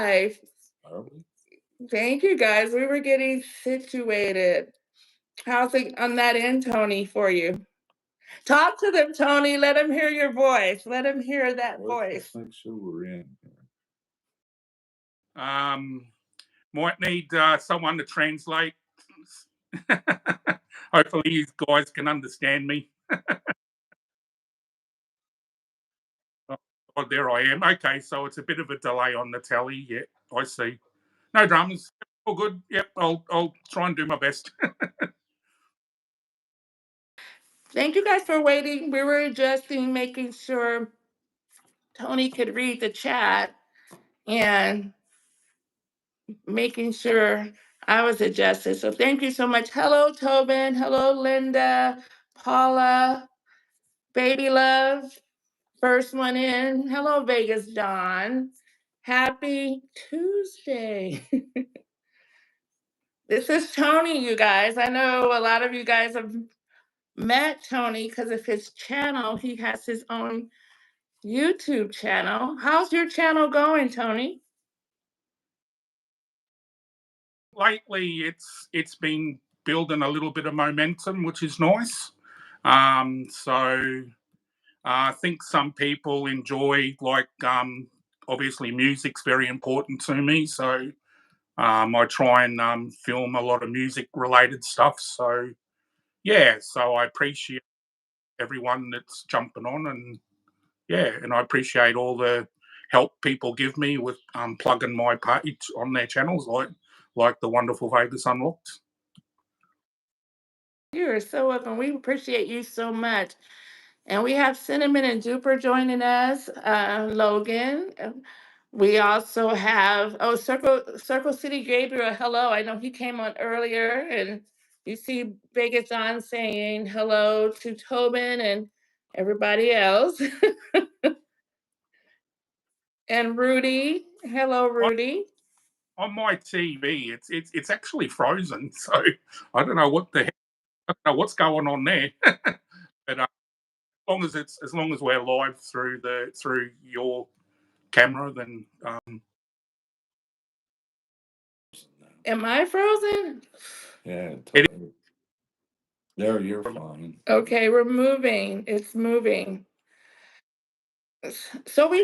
live. Thank you, guys. We were getting situated. How's it on that end, Tony, for you? Talk to them, Tony. Let them hear your voice. Let them hear that voice. Let's make sure we're in. Might need someone to translate. Hopefully you guys can understand me. Oh, there I am. Okay, so it's a bit of a delay on the tally. Yeah, I see. No dramas. All good. Yep, I'll try and do my best. Thank you guys for waiting. We were adjusting, making sure Tony could read the chat and making sure I was adjusted. So thank you so much. Hello, Tobin. Hello, Linda, Paula, Baby Love. First one in. Hello, Vegas Dawn. Happy Tuesday. This is Tony, you guys. I know a lot of you guys have met Tony because of his channel. He has his own YouTube channel. How's your channel going, Tony? Lately, it's been building a little bit of momentum, which is nice. So I think some people enjoy, like, obviously music's very important to me. So I try and film a lot of music-related stuff. So yeah, so I appreciate everyone that's jumping on, and yeah, and I appreciate all the help people give me with plugging my page on their channels, like the wonderful Vegas Unlocked. You're so welcome. We appreciate you so much. And we have Cinnamon and Duper joining us, Logan. We also have, Circle City Gabriel, hello. I know he came on earlier, and you see Vegas on saying hello to Tobin and everybody else. And Rudy, hello, Rudy. On my TV, it's actually frozen, so I don't know what the heck, I don't know what's going on there. But as long as we're live through your camera, then Am I frozen? Yeah. It- There, you're fine. Okay, we're moving. It's moving. So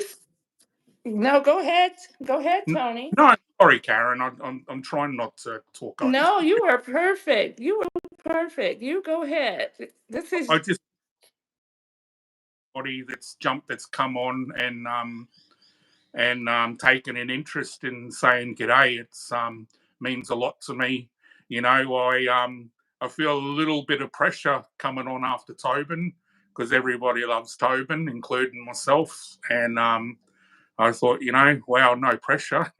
no, go ahead. Go ahead, Tony. no, sorry, Karen. I'm trying not to talk. No, you are perfect. You were perfect. You go ahead. This is I just body that's come on and taken an interest in saying g'day. It's means a lot to me. You know, I feel a little bit of pressure coming on after Tobin because everybody loves Tobin, including myself. And I thought, you know, wow, no pressure.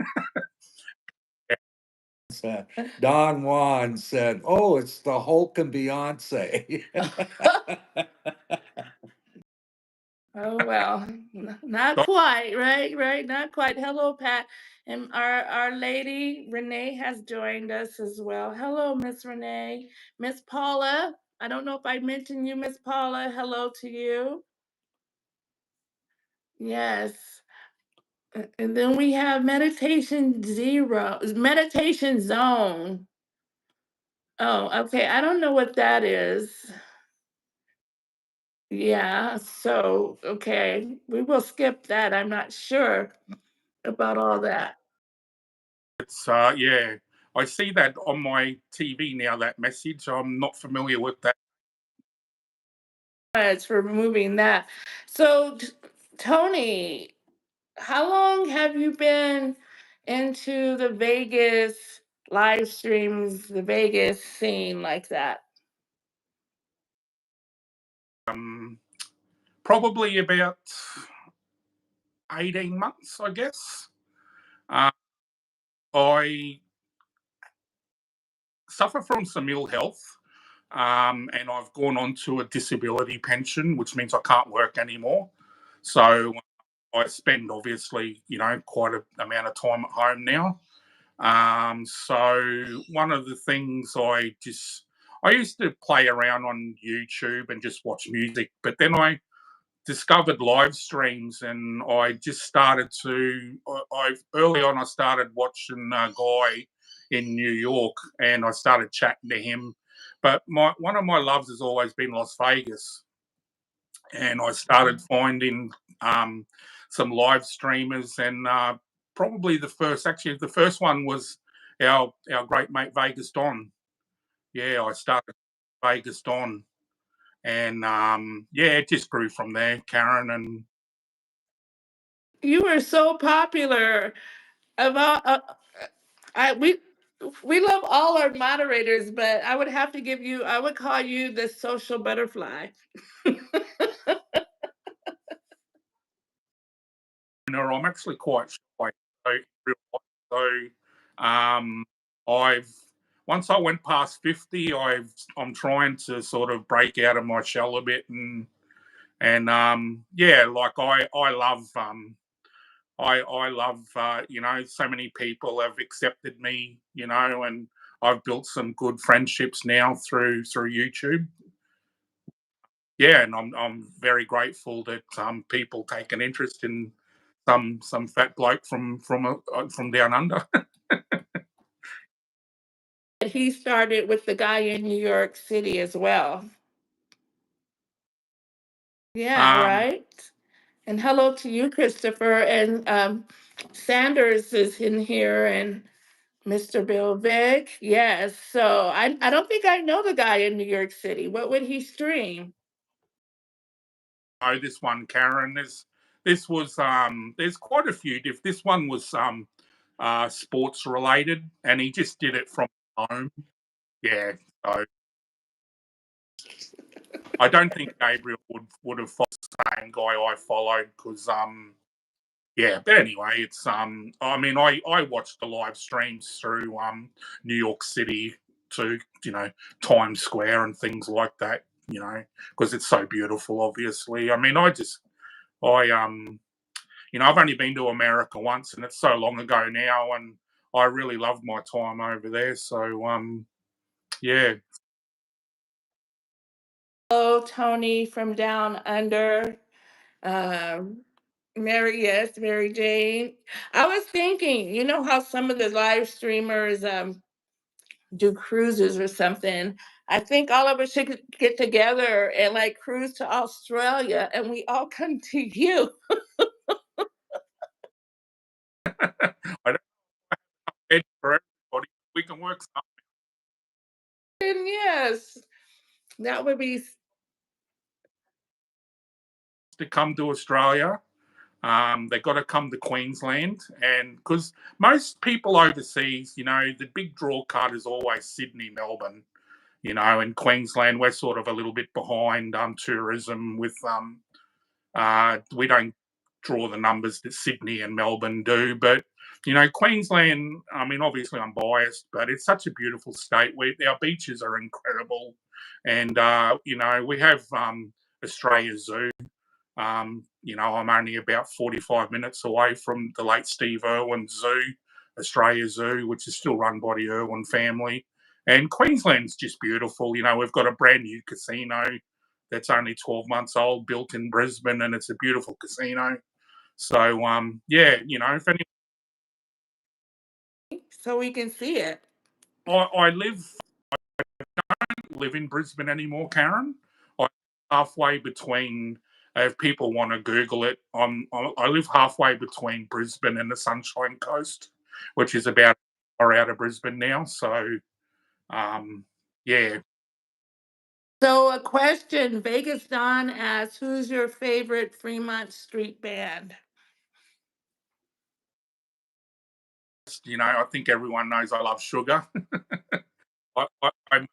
Don Juan said, "Oh, it's the Hulk and Beyonce." Oh well, not quite, right, not quite. Hello, Pat, and our lady Renee has joined us as well. Hello, Miss Renee, Miss Paula. I don't know if I mentioned you, Miss Paula. Hello to you. Yes. And then we have Meditation Zone. Oh, okay. I don't know what that is. Yeah, so okay, we will skip that. I'm not sure about all that. It's yeah, I see that on my TV now. That message, I'm not familiar with that. It's for removing that. So, Tony, how long have you been into the Vegas live streams, the Vegas scene like that? Probably about 18 months, I guess. I suffer from some ill health, and I've gone on to a disability pension, which means I can't work anymore. So I spend, obviously, you know, quite an amount of time at home now. So one of the things I used to play around on YouTube and just watch music, but then I discovered live streams, and I just started to. I early on I started watching a guy in New York, and I started chatting to him. But one of my loves has always been Las Vegas, and I started finding some live streamers, and probably the first one was our great mate Vegas Don. Yeah, I started Vegas Don, and yeah, it just grew from there, Karen. And You were so popular. About I we love all our moderators, but I would have to give you. I would call you the social butterfly. I'm actually quite shy. So, so I've once I went past 50, I'm trying to sort of break out of my shell a bit, and yeah, like I love I love so many people have accepted me, and I've built some good friendships now through YouTube. Yeah, and I'm very grateful that people take an interest in some fat bloke from down under. He started with the guy in New York City as well. Yeah, um, right. And hello to you, Christopher. And Sanders is in here, and Mr. Bill Vick. Yes. So I don't think I know the guy in New York City. What would he stream? oh, this one, Karen. This was there's quite a few. If this one was sports related, and he just did it from home. Yeah, so I don't think Gabriel would have followed the same guy I followed because yeah, but anyway, it's I mean I watched the live streams through New York City to Times Square and things like that, because it's so beautiful. Obviously, I mean I I've only been to America once, and it's so long ago now, and I really loved my time over there. So yeah. Hello, Tony from down under. Um, Mary, yes, Mary Jane. I was thinking, you know how some of the live streamers do cruises or something. I think all of us should get together and like cruise to Australia, and we all come to you. I don't know for everybody. We can work something And yes, that would be. to come to Australia. They've got to come to Queensland, and because most people overseas, the big draw card is always Sydney, Melbourne. In Queensland, we're sort of a little bit behind tourism with we don't draw the numbers that Sydney and Melbourne do, but Queensland. I mean, obviously, I'm biased, but it's such a beautiful state. Our beaches are incredible, and we have Australia Zoo. I'm only about 45 minutes away from the late Steve Irwin Zoo, Australia Zoo, which is still run by the Irwin family. And Queensland's just beautiful. We've got a brand new casino that's only 12 months old, built in Brisbane, and it's a beautiful casino. So, yeah, if any, So we can see it. I live in Brisbane anymore, Karen. I halfway between. If people want to Google it, I live halfway between Brisbane and the Sunshine Coast, which is about an hour out of Brisbane now. So, yeah, So a question, Vegas Don asks, who's your favorite Fremont Street band? I think everyone knows I love Sugar. I, I, I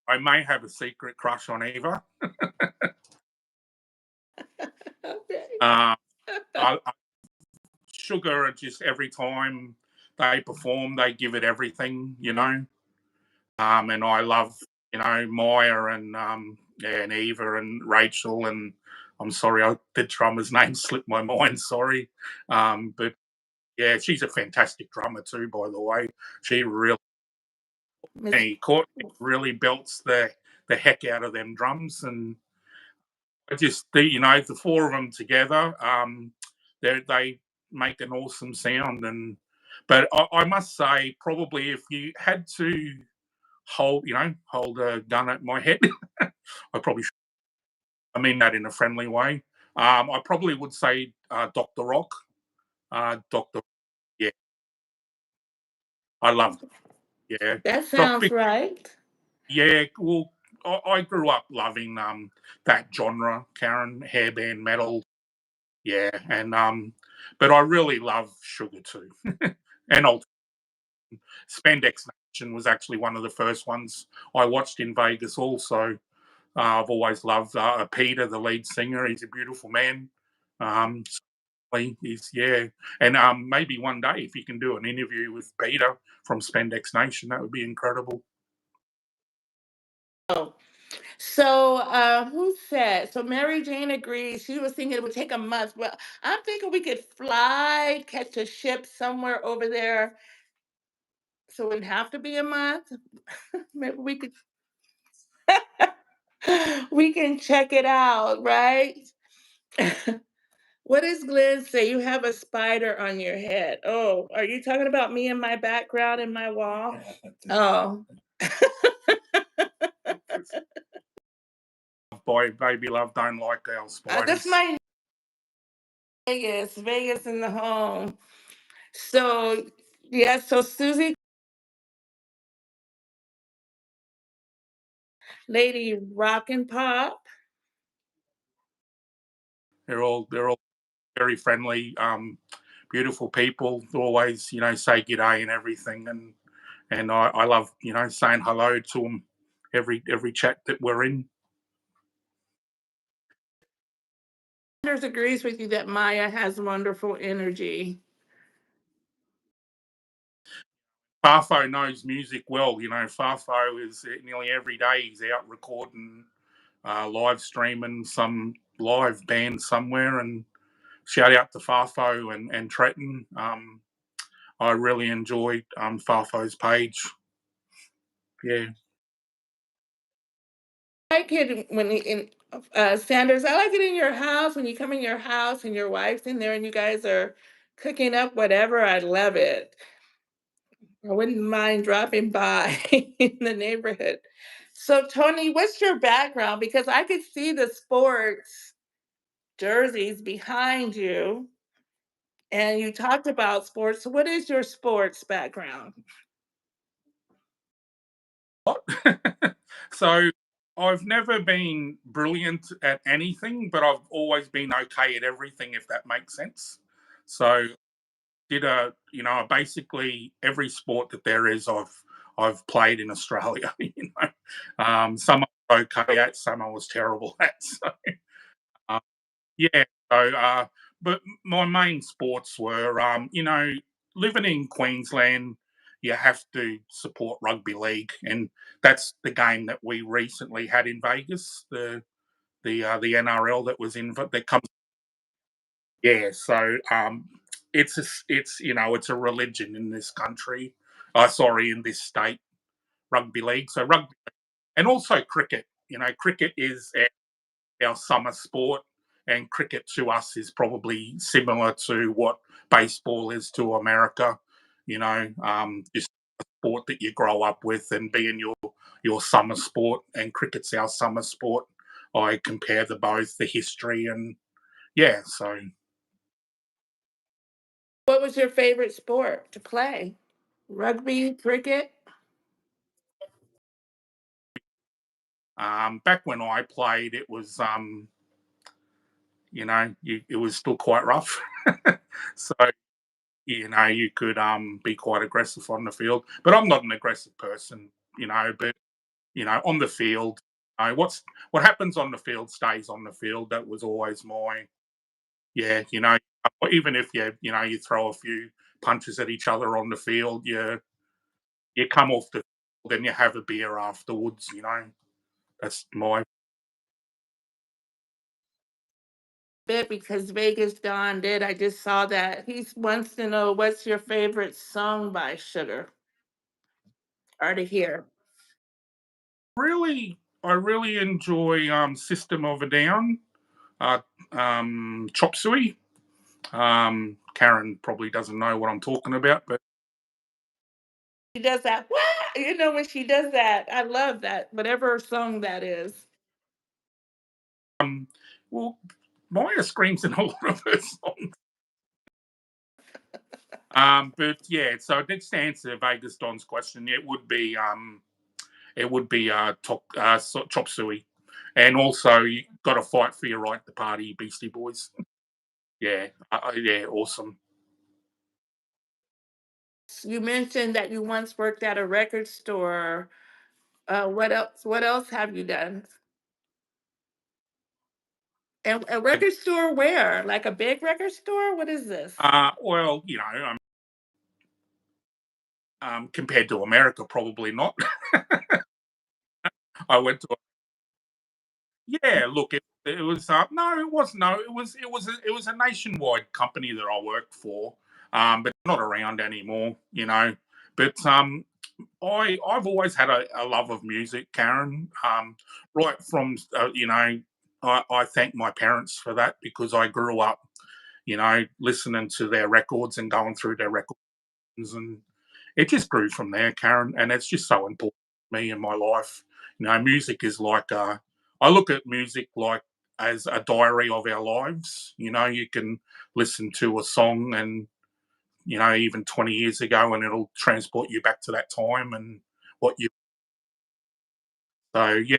I may have a secret crush on Eva. Okay. Sugar are just every time they perform, they give it everything. And I love Maya and Eva and Rachel, and I'm sorry, the drummer's name slipped my mind. Sorry, but yeah, she's a fantastic drummer too. By the way, she really Miss Courtney really belts the heck out of them drums, and I just the four of them together. They make an awesome sound, and but I must say, probably if you had to hold a gun at my head, I probably I mean that in a friendly way. I probably would say Dr. Rock. Dr. Yeah, I love. Yeah, That Dr. sounds right. Yeah, well, I grew up loving that genre, Karen, hairband metal. Yeah, and but I really love Sugar too, and Spandex Nation was actually one of the first ones I watched in Vegas. Also, I've always loved Peter, the lead singer. He's a beautiful man. Um, he's yeah, and maybe one day if you can do an interview with Peter from Spandex Nation, that would be incredible. Oh, so who said? So Mary Jane agrees. She was thinking it would take a month. Well, I'm thinking we could fly, catch a ship somewhere over there, so it wouldn't have to be a month. Maybe we could. We can check it out, right? What does Glenn say? You have a spider on your head. Oh, are you talking about me and my background and my wall? Oh. Boy, baby love don't like our That's spiders. my Vegas, Vegas in the home. So, yeah, so Susie, Lady Rock and Pop. They're all very friendly, beautiful people. Always, say good day and everything, and I love, saying hello to them every chat that we're in. Sanders agrees with you that Maya has wonderful energy. Farfo knows music well. Farfo is nearly every day he's out recording, live streaming some live band somewhere. And shout out to Farfo and Trenton. I really enjoyed Farfo's page. Yeah. I like it when in Sanders. I like it in your house when you come in your house and your wife's in there and you guys are cooking up whatever. I love it. I wouldn't mind dropping by in the neighborhood. So, Tony, what's your background? Because I could see the sports jerseys behind you, and you talked about sports. So what is your sports background? So I've never been brilliant at anything, but I've always been okay at everything, if that makes sense. So did basically every sport that there is, I've played in Australia. Some I was okay at, some I was terrible at. So uh, yeah, so but my main sports were, living in Queensland, you have to support rugby league, and that's the game that we recently had in Vegas, the NRL that was in that comes. Yeah, so it's a religion in this country. Sorry, in this state, rugby league. So rugby and also cricket. Cricket is our summer sport, and cricket to us is probably similar to what baseball is to America. Just a sport that you grow up with and being your summer sport, and cricket's our summer sport. I compare the both, the history, and yeah. So What was your favorite sport to play? Rugby, cricket? back when I played, it was it was still quite rough. So you could be quite aggressive on the field, but I'm not an aggressive person. But on the field, what happens on the field stays on the field. That was always my yeah. Even if you throw a few punches at each other on the field, you come off the field and you have a beer afterwards. That's my Bit because Vegas Don did. I just saw that. He wants to know what's your favorite song by Sugar or to hear. I really enjoy System of a Down. chop suey. Karen probably doesn't know what I'm talking about, but She does that. What? You know, when she does that, I love that. Whatever song that is. well, Maya screams in a lot of her songs. But yeah, so next to answer Vegas Don's question, it would be chop suey, and also you got to fight for your right to party, Beastie Boys. Yeah, yeah, awesome. You mentioned that you once worked at a record store. What else? What else have you done? And a record store where? Like a big record store? What is this? Well, compared to America, probably not. I went to yeah. Look, it was no, it wasn't. No, it was a nationwide company that I worked for, but not around anymore. But I've always had a love of music, Karen. Right from I thank my parents for that because I grew up, listening to their records and going through their records, and it just grew from there, Karen. And it's just so important to me in my life. Music is like I look at music like as a diary of our lives. You can listen to a song and even 20 years ago, and it'll transport you back to that time and what you. So yeah,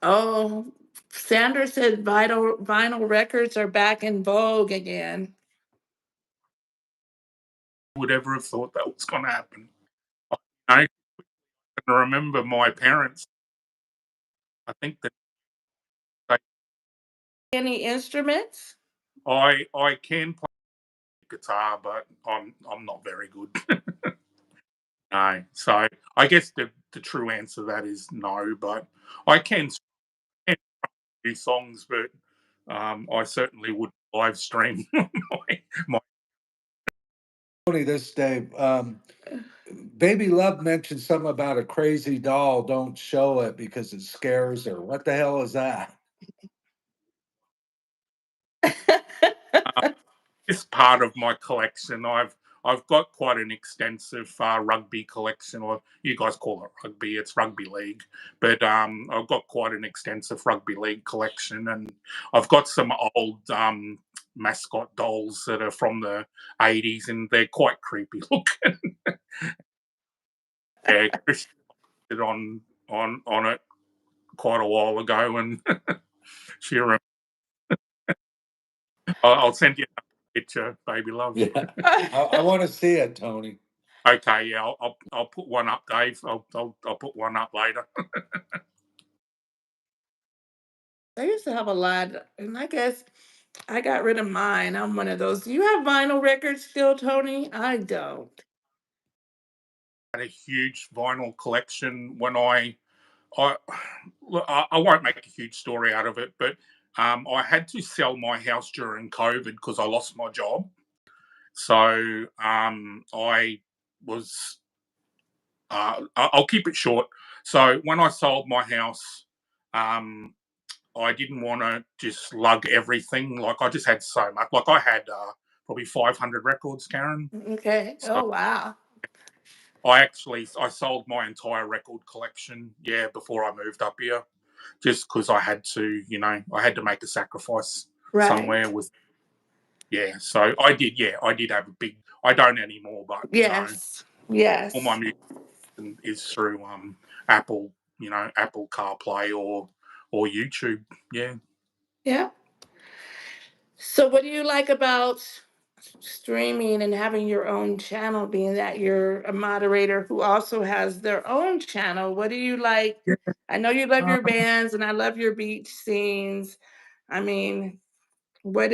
Oh, Sandra said vinyl records are back in vogue again. would ever have thought that was going to happen? I can remember my parents. I think that they, Any instruments? I can play guitar, but I'm not very good. No, so I guess the true answer to that is no. But I can do songs, but I certainly would live stream my. Tony, this Dave. Baby Love mentioned something about a crazy doll. Don't show it because it scares her. What the hell is that? It's part of my collection. I've got quite an extensive rugby collection, or you guys call it rugby. It's rugby league, but I've got quite an extensive rugby league collection, and I've got some old mascot dolls that are from the '80s, and they're quite creepy looking. Yeah, Chris did on it quite a while ago, and she. I'll send you a picture, baby love. Yeah, I want to see it, Tony. Okay, yeah, I'll put one up, Dave. I'll put one up later. I used to have a lot, and I guess I got rid of mine. I'm one of those. Do you have vinyl records still, Tony? I don't. Had a huge vinyl collection when I look, I won't make a huge story out of it, but I had to sell my house during COVID because I lost my job. So I was. I'll keep it short. So when I sold my house, um, I didn't want to just lug everything. Like I just had so much. Like I had probably 500 records, Karen. Okay. So Oh, wow. I sold my entire record collection. Yeah, before I moved up here, just because I had to. I had to make a sacrifice Right. somewhere. With yeah, so I did. Yeah, I did have a big. I don't anymore, but Yes. all my Yes. music is through Apple. Apple CarPlay or YouTube. Yeah. Yeah. So, what do you like about streaming and having your own channel, being that you're a moderator who also has their own channel? What do you like? Yeah. I know you love Uh, your bands and I love your beach scenes. I mean, what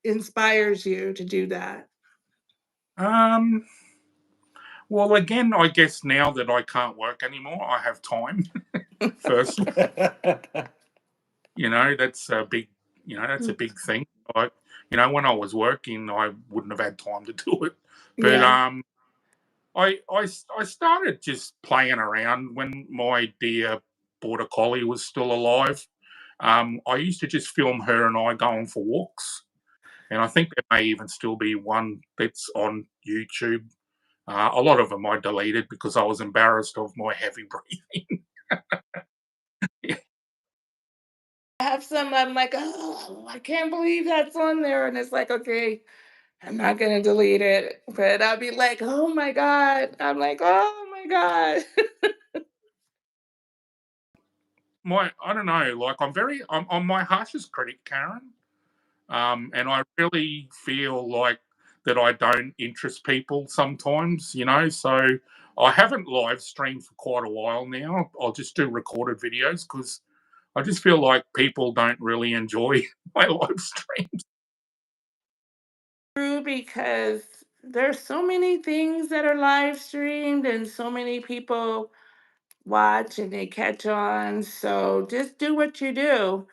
inspires you to do that? um. Well, again, I guess now that I can't work anymore, I have time. First, that's a big, that's a big thing. I, when I was working, I wouldn't have had time to do it. But Yeah. I started just playing around when my dear border collie was still alive. I used to just film her and I going for walks, and I think there may even still be one that's on YouTube. A lot of them I deleted because I was embarrassed of my heavy breathing. I have some, I'm like, oh, I can't believe that's on there. And it's like, okay, I'm not going to delete it. But I'll be like, oh my God. I'm like, oh my God. I don't know, like I'm my harshest critic, Karen. And I really feel like that I don't interest people sometimes, you know. So I haven't live streamed for quite a while now. I'll just do recorded videos because I just feel like people don't really enjoy my live streams. True, because there's so many things that are live streamed and so many people watch and they catch on. So just do what you do.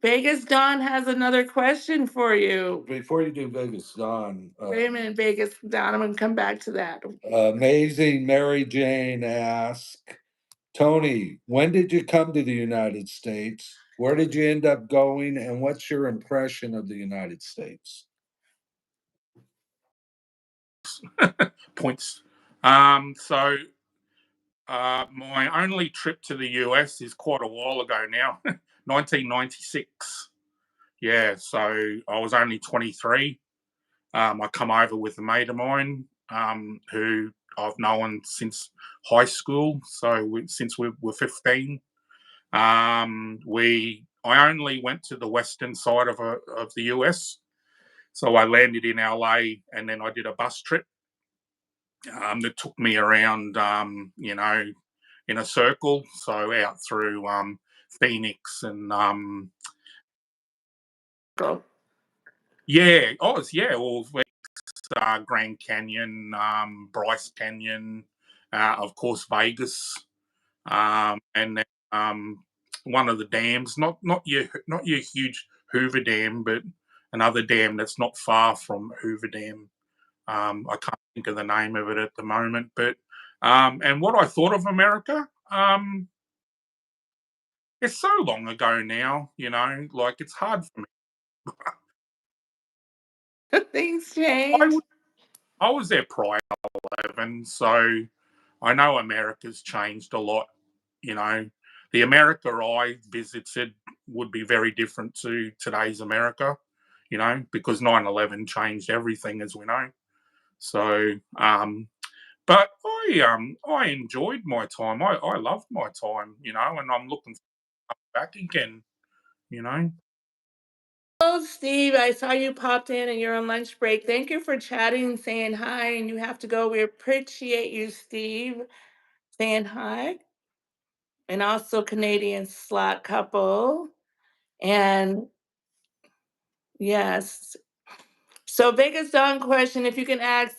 Vegas Dawn has another question for you. Before you do Vegas, Don, Wait a minute, Vegas Dawn. I'm going to come back to that. Amazing Mary Jane asks, Tony, when did you come to the United States? Where did you end up going? And what's your impression of the United States? Points. So my only trip to the US is quite a while ago now, 1996. Yeah, so I was only 23. I come over with a mate of mine who I've known since high school. So since we were 15, I only went to the western side of the US. So I landed in LA and then I did a bus trip that took me around, in a circle. So out through Phoenix and Go. yeah, all Grand Canyon, Bryce Canyon, of course Vegas, and then one of the dams, not your huge Hoover Dam, but another dam that's not far from Hoover Dam. I can't think of the name of it at the moment, but and what I thought of America, it's so long ago now, you know, like it's hard for me. Things I change. was, I was there prior to 11, so I know America's changed a lot. You know, the America I visited would be very different to today's America, you know, because 9/11 changed everything, as we know. So, but I enjoyed my time. I loved my time, you know, and I'm looking back again, you know. Oh, Steve, I saw you popped in and you're on lunch break. Thank you for chatting and saying hi. And you have to go. We appreciate you, Steve, saying hi. And also Canadian slot couple. And yes. So Vegas Dawn question, if you can ask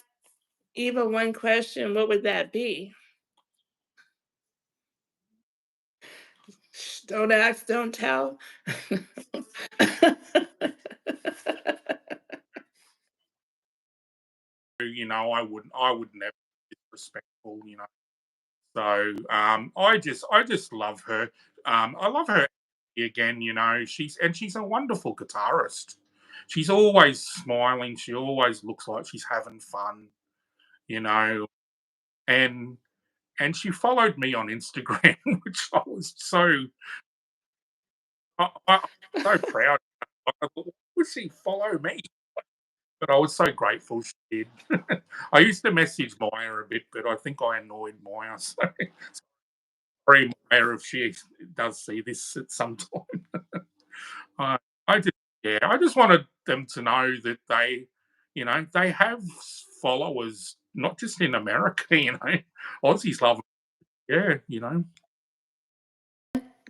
Eva one question, what would that be? Shh, don't ask, don't tell. You know, I would never be disrespectful, you know. So I just love her. I love her again. You know, she's a wonderful guitarist. She's always smiling. She always looks like she's having fun. You know, and she followed me on Instagram, which I was so proud. I thought, why would she follow me? But I was so grateful she did. I used to message Maya a bit, but I think I annoyed Maya. So sorry, Maya, if she does see this at some time. I, I just, yeah, I just wanted them to know that they have followers, not just in America. You know, Aussies love, yeah, you know.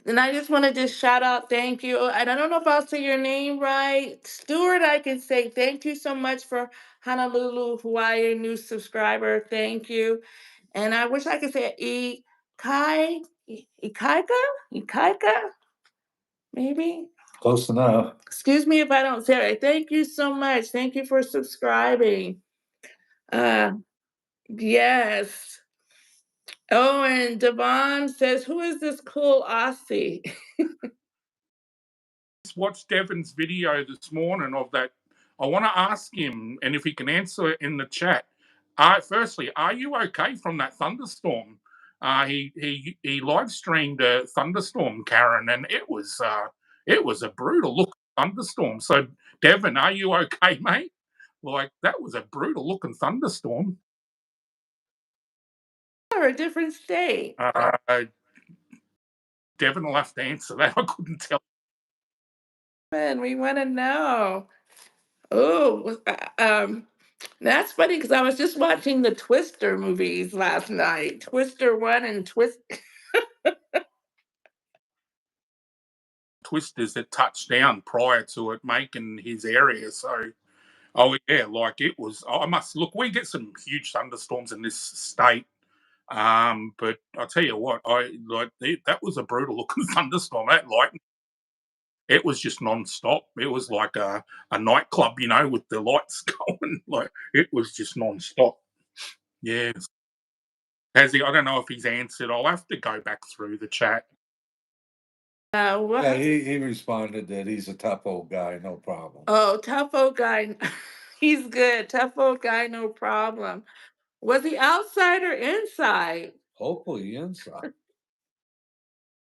And I just want to just shout out, thank you. And I don't know if I'll say your name right. Stuart, I can say thank you so much for Honolulu, Hawaii, new subscriber. Thank you. And I wish I could say Ikaika? Ikaika? Maybe? Close enough. Excuse me if I don't say it right. Thank you so much. Thank you for subscribing. Uh, yes. Oh, and Devon says, "Who is this cool Aussie?" Just watched Devin's video this morning of that. I want to ask him, and if he can answer it in the chat. Firstly, are you okay from that thunderstorm? He live streamed a thunderstorm, Karen, and it was a brutal looking thunderstorm. So, Devin, are you okay, mate? Like that was a brutal looking thunderstorm. Or a different state. Devin will have to answer that. I couldn't tell. Man, we want to know. Oh, that's funny because I was just watching the Twister movies last night. Twister 1 and Twist. Twisters that touched down prior to it making his area. So, oh yeah, like it was. I must look. We get some huge thunderstorms in this state, but I tell you what, that was a brutal looking thunderstorm. That lightning, it was just non-stop. It was like a nightclub, with the lights going. Like it was just non-stop. Yeah. Has he? I don't know if he's answered. I'll have to go back through the chat. What? Yeah, he responded that he's a tough old guy, no problem. Oh, tough old guy. He's good. Tough old guy, no problem. Was he outside or inside? Hopefully inside.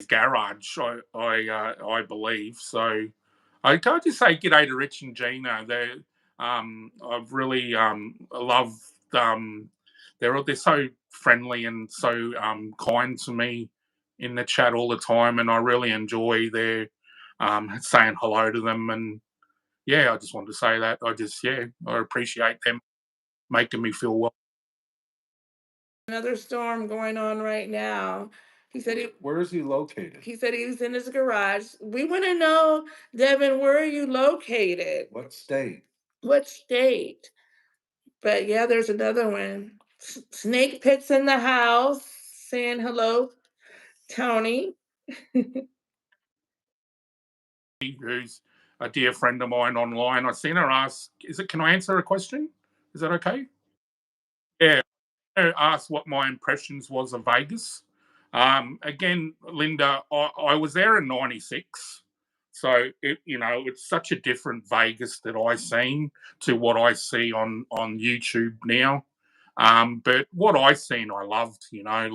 Garage, I believe. So I can't just say g'day to Rich and Gina. I've really loved they're so friendly and so kind to me in the chat all the time, and I really enjoy their saying hello to them. And yeah, I just wanted to say that I appreciate them making me feel well. Another storm going on right now. Where is he located? He said he's in his garage. We want to know, Devin, where are you located? What state? What state? But yeah, there's another one. Snake Pits in the house saying hello, Tony. Who's a dear friend of mine online. I seen her ask, can I answer a question? Is that okay? Yeah. Asked what my impressions was of Vegas. Again, Linda, I was there in '96, so it's such a different Vegas that I seen to what I see on YouTube now. But what I seen, I loved. I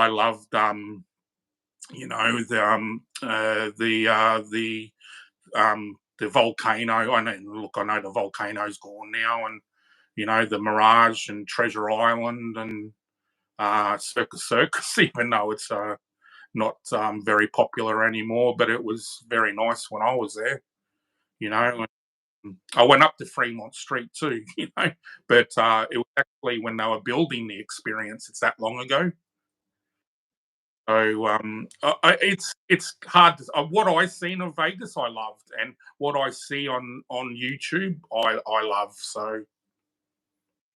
loved the volcano. I know the volcano's gone now, and the Mirage and Treasure Island and Circus, even though it's not very popular anymore. But it was very nice when I was there. I went up to Fremont Street too. But it was actually when they were building the experience. It's that long ago. So it's hard. What I seen of Vegas, I loved, and what I see on YouTube, I love. So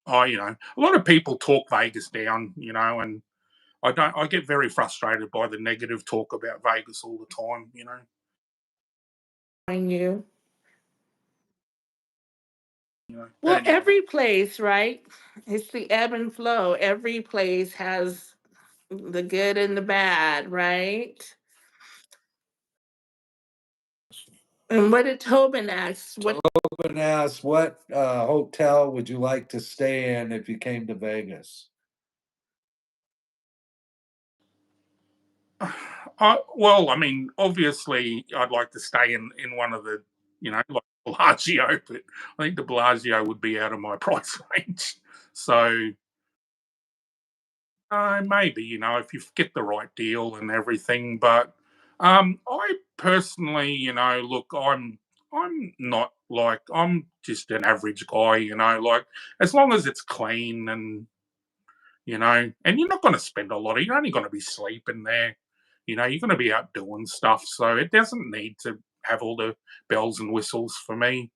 a lot of people talk Vegas down, and I don't. I get very frustrated by the negative talk about Vegas all the time. On you. But Well, anyway. every place, right? It's the ebb and flow. Every place has the good and the bad, right? And what did Tobin ask? Tobin asked, what hotel would you like to stay in if you came to Vegas? Well, I mean, obviously, I'd like to stay in one of the, like Bellagio, but I think the Bellagio would be out of my price range. So maybe, if you get the right deal and everything. But I personally, look, I'm not like I'm just an average guy, like as long as it's clean and and you're not going to spend a lot of, you're only going to be sleeping there. You're going to be out doing stuff. So it doesn't need to have all the bells and whistles for me.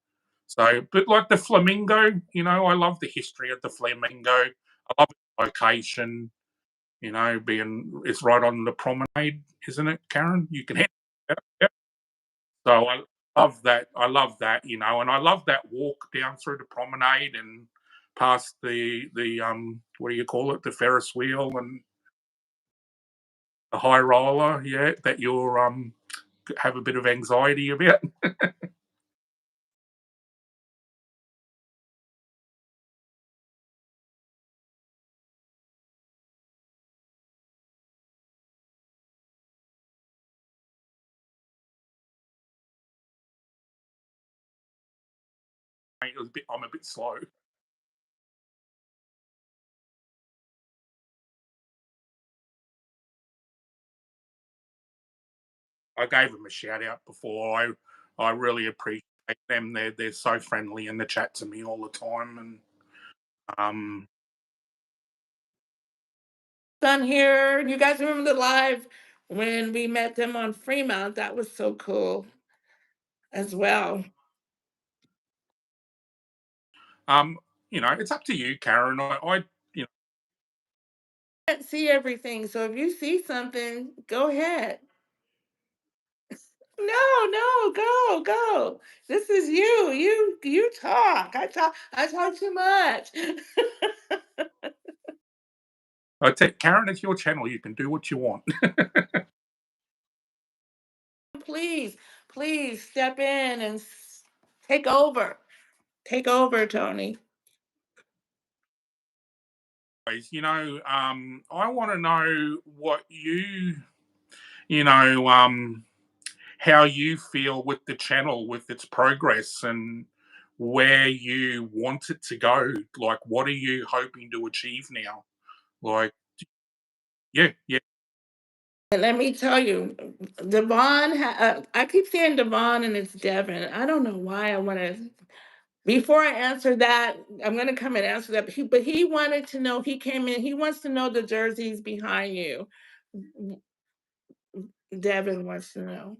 So, but like the Flamingo, I love the history of the Flamingo. I love the location, being it's right on the promenade, isn't it, Karen? You can hit. Yep. So I love that. I love that, and I love that walk down through the promenade and past the what do you call it, the Ferris wheel and the high roller, yeah, that you're have a bit of anxiety about. I'm a bit slow. I gave them a shout out before. I really appreciate them. They're so friendly and they chat to me all the time. And um, Done here. You guys remember the live when we met them on Fremont? That was so cool as well. um, it's up to you, Karen. You know, Can't see everything, so if you see something, go ahead. No, no, go, go. This is you. You talk. I talk too much. Karen, it's your channel. You can do what you want. Please, please step in and take over. Take over, Tony. I want to know what you know, how you feel with the channel, with its progress, and where you want it to go. Like, what are you hoping to achieve now? Like, yeah, yeah. And let me tell you, Devon, I keep saying Devon and it's Devin. I don't know why I want to. Before I answer that, I'm going to come and answer that. But he wanted to know, he came in, he wants to know the jerseys behind you. Devin wants to know.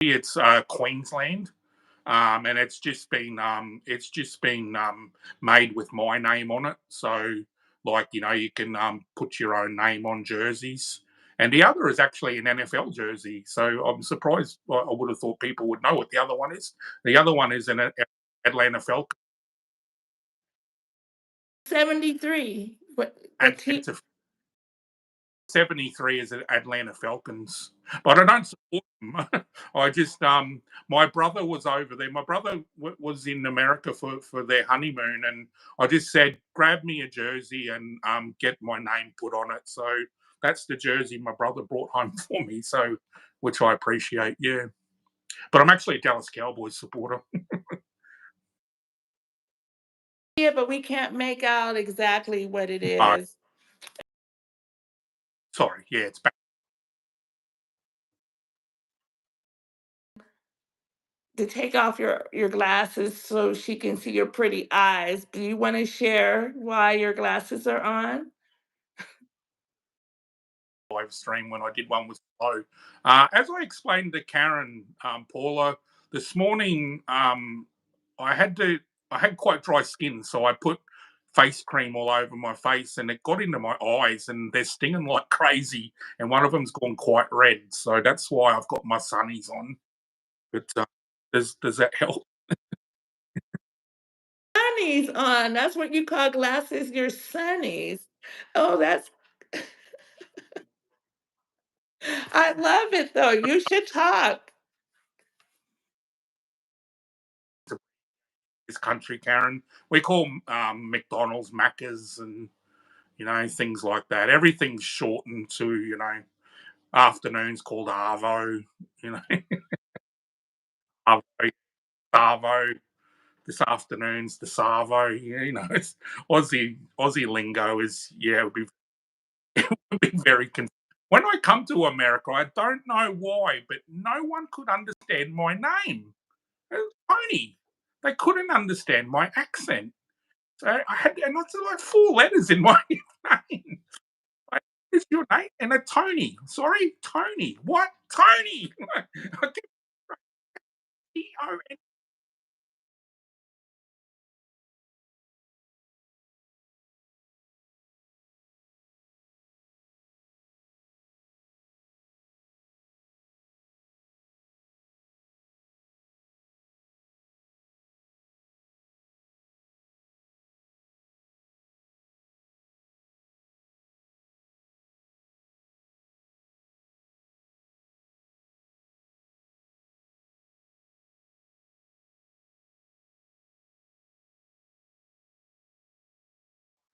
It's Queensland, and it's just been made with my name on it. So, like, you can put your own name on jerseys. And the other is actually an NFL jersey. So I'm surprised. I would have thought people would know what the other one is. The other one is an Atlanta Falcons, 73. and What it's team? a 73 is Atlanta Falcons, but I don't support them. I just my brother was over there. My brother was in America for their honeymoon, and I just said, grab me a jersey and get my name put on it. So that's the jersey my brother brought home for me. So, which I appreciate. Yeah, but I'm actually a Dallas Cowboys supporter. Yeah, but we can't make out exactly what it Uh, is. Sorry, yeah, it's back. To take off your glasses so she can see your pretty eyes. Do you want to share why your glasses are on? Live stream when I did one was slow. As I explained to Karen, Paula, this morning, I had to, I had quite dry skin, so I put face cream all over my face, and it got into my eyes, and they're stinging like crazy, and one of them's gone quite red. So that's why I've got my sunnies on. But does that help? Sunnies on. That's what you call glasses, your sunnies. Oh, that's I love it though. You should talk. This country, Karen, we call McDonald's Macca's and things like that. Everything's shortened to afternoons called Arvo, you know, Arvo, Savo. This afternoon's the Savo. It's Aussie lingo is would be very confusing. When I come to America, I don't know why, but no one could understand my name. Tony. They couldn't understand my accent. So I had, and it's like four letters in my name. Like, is your name? And a Tony. Sorry, Tony. What? Tony. T-O-N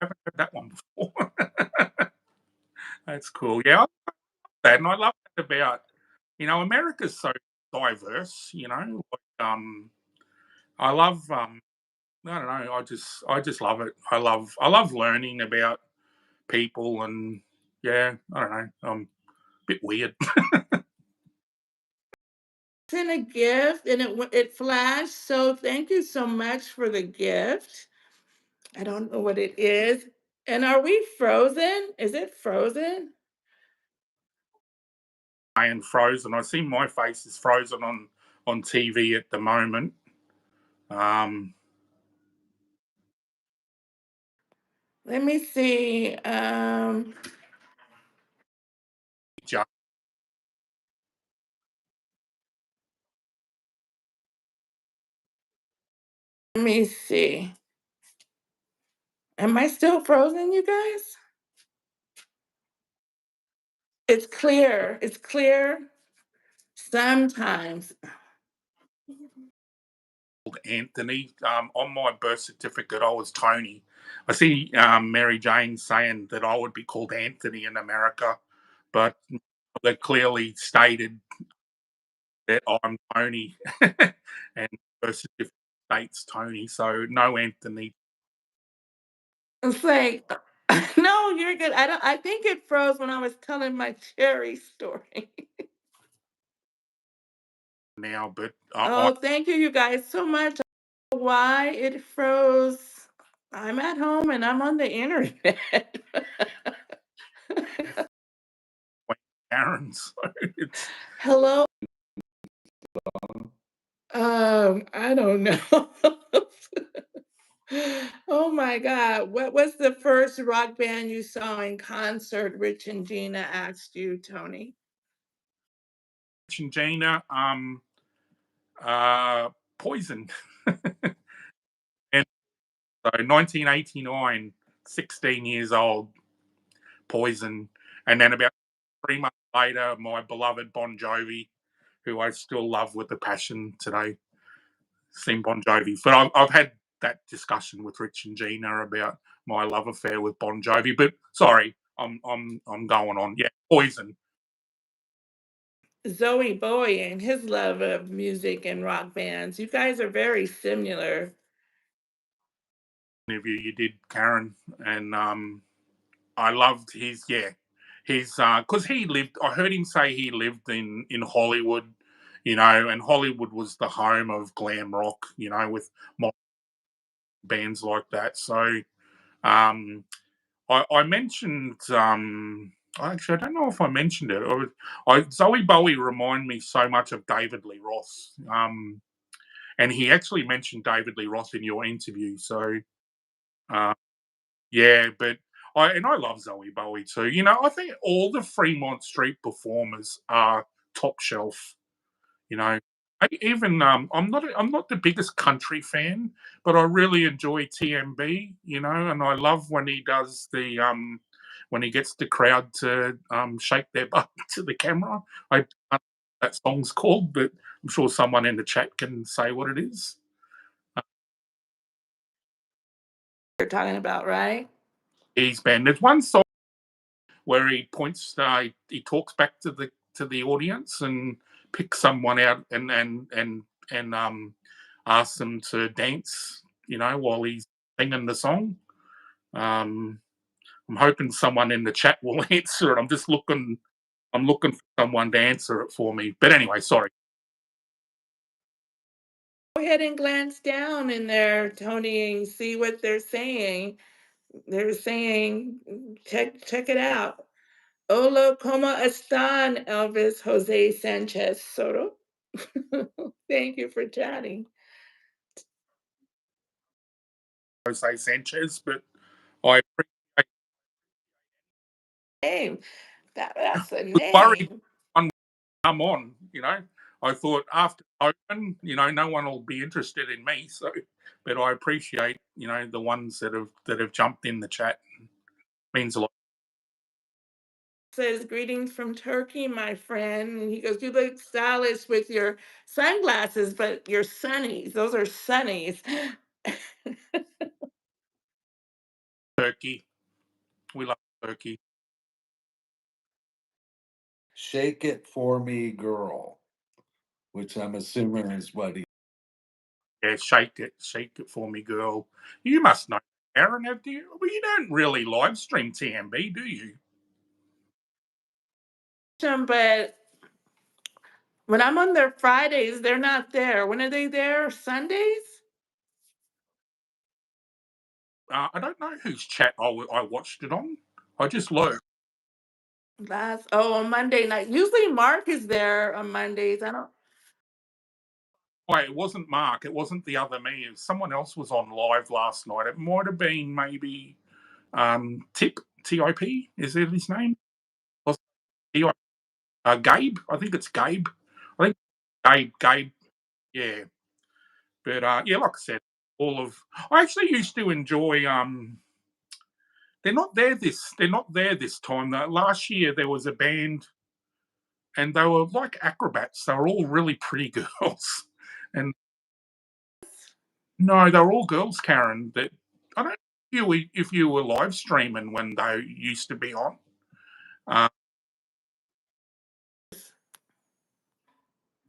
haven't heard that one before. That's cool. Yeah, I love that, and I love that about America's so diverse. I love I don't know. I just love it. I love learning about people, and yeah, I don't know. I'm a bit weird. Sent a gift and it flashed. So thank you so much for the gift. I don't know what it is. And are we frozen? Is it frozen? I am frozen. I see my face is frozen on TV at the moment. Um, Let me see. just Let me see. Am I still frozen, you guys? It's clear. It's clear sometimes. called Anthony. On my birth certificate, I was Tony. I see Mary Jane saying that I would be called Anthony in America, but they clearly stated that I'm Tony, and birth certificate states Tony, so no Anthony It's like, no, you're good. I think it froze when I was telling my cherry story. now. But Oh, thank you, you guys, so much. Why it froze? I'm at home and I'm on the internet. Karen, so it's Hello. I don't know. Oh my God. What was the first rock band you saw in concert? Rich and Gina asked you, Tony. Rich and Gina, Poison, and so 1989, 16 years old, Poison, and then about 3 months later, my beloved Bon Jovi, who I still love with a passion today, sing Bon Jovi. But I've had that discussion with Rich and Gina about my love affair with Bon Jovi. But sorry, I'm going on. Yeah, Poison. Zoe Bowie and his love of music and rock bands. You guys are very similar. Interview you did, Karen, and I loved his because he lived. I heard him say he lived in Hollywood, and Hollywood was the home of glam rock, with bands like that. So I mentioned. Actually, I don't know if I mentioned it. Zoe Bowie reminded me so much of David Lee Roth, and he actually mentioned David Lee Roth in your interview. So uh, yeah, but I love Zoe Bowie too. I think all the Fremont Street performers are top shelf. You know, even I'm not the biggest country fan, but I really enjoy TMB. And I love when he does when he gets the crowd to shake their butt to the camera. I don't know what that song's called, but I'm sure someone in the chat can say what it is. You're talking about, right? He's been there's one song where he points, he talks back to the audience and picks someone out and asks them to dance, while he's singing the song. Um, I'm hoping someone in the chat will answer it. I'm looking for someone to answer it for me. But anyway, sorry. Go ahead and glance down in there, Tony, and see what they're saying. They're saying, check it out. Hola, ¿cómo están, Elvis Jose Sanchez Soto? Thank you for chatting. Jose Sanchez, but I Name. That's a was worried name. one would come on. I thought after open, no one will be interested in me. So, but I appreciate the ones that have jumped in the chat. It means a lot. Says greetings from Turkey, my friend. And he goes, you look stylish with your sunglasses, but your sunnies, those are sunnies. turkey. We love turkey. Shake it for me, girl, which I'm assuming is what he. Yeah, shake it for me, girl. You must know, Aaron. Have you? Well, you don't really live stream TMB, do you? But when I'm on their Fridays, they're not there. When are they there? Sundays? I don't know whose chat I watched it on. I just looked. On Monday night. Usually Mark is there on Mondays. I don't. Wait, it wasn't Mark. It wasn't the other me. Someone else was on live last night. It might have been maybe Tip TIP. Is that his name? Or Gabe. I think it's Gabe. I think Gabe. Yeah, but yeah, like I said, all of I actually used to enjoy. They're not there this. They're not there this time. Last year there was a band, and they were like acrobats. They were all really pretty girls, and no, they were all girls, Karen. That I don't know if you were live streaming when they used to be on. Uh,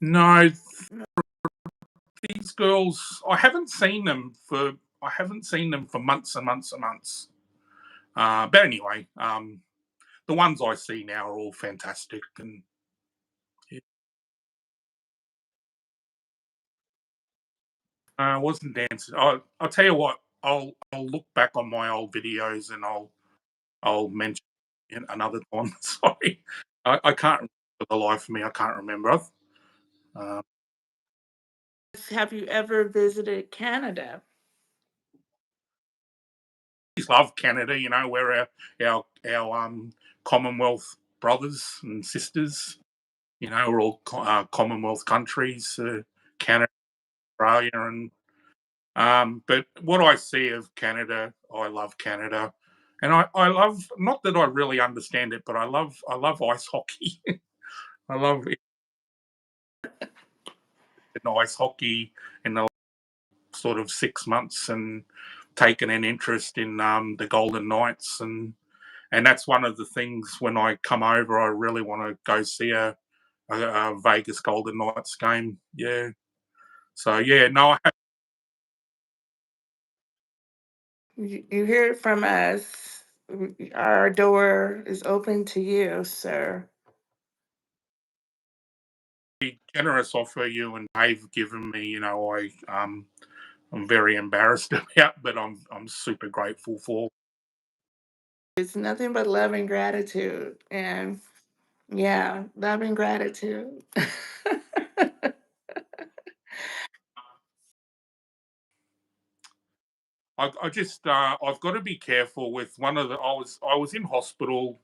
no, these girls. I haven't seen them for months and months and months. But anyway, the ones I see now are all fantastic, and yeah, I wasn't dancing. I'll tell you what. I'll look back on my old videos and I'll mention it another time. Sorry, I can't remember for the life of me. I can't remember. Uh, Have you ever visited Canada? just love Canada. You know, we're our Commonwealth brothers and sisters. You know, we're all Commonwealth countries, Canada, Australia, and but what I see of Canada, I love Canada, and I love not that I really understand it, but I love ice hockey. I love ice hockey in the sort of 6 months and taken an interest in the Golden Knights and that's one of the things when I come over, I really want to go see a Vegas Golden Knights game. Yeah. So yeah, no, You hear it from us. Our door is open to you, sir. generous offer you and Dave given me. You know, I'm very embarrassed about, but I'm super grateful for. It's nothing but love and gratitude. And yeah, love and gratitude. I just I've got to be careful with one of the. I was in hospital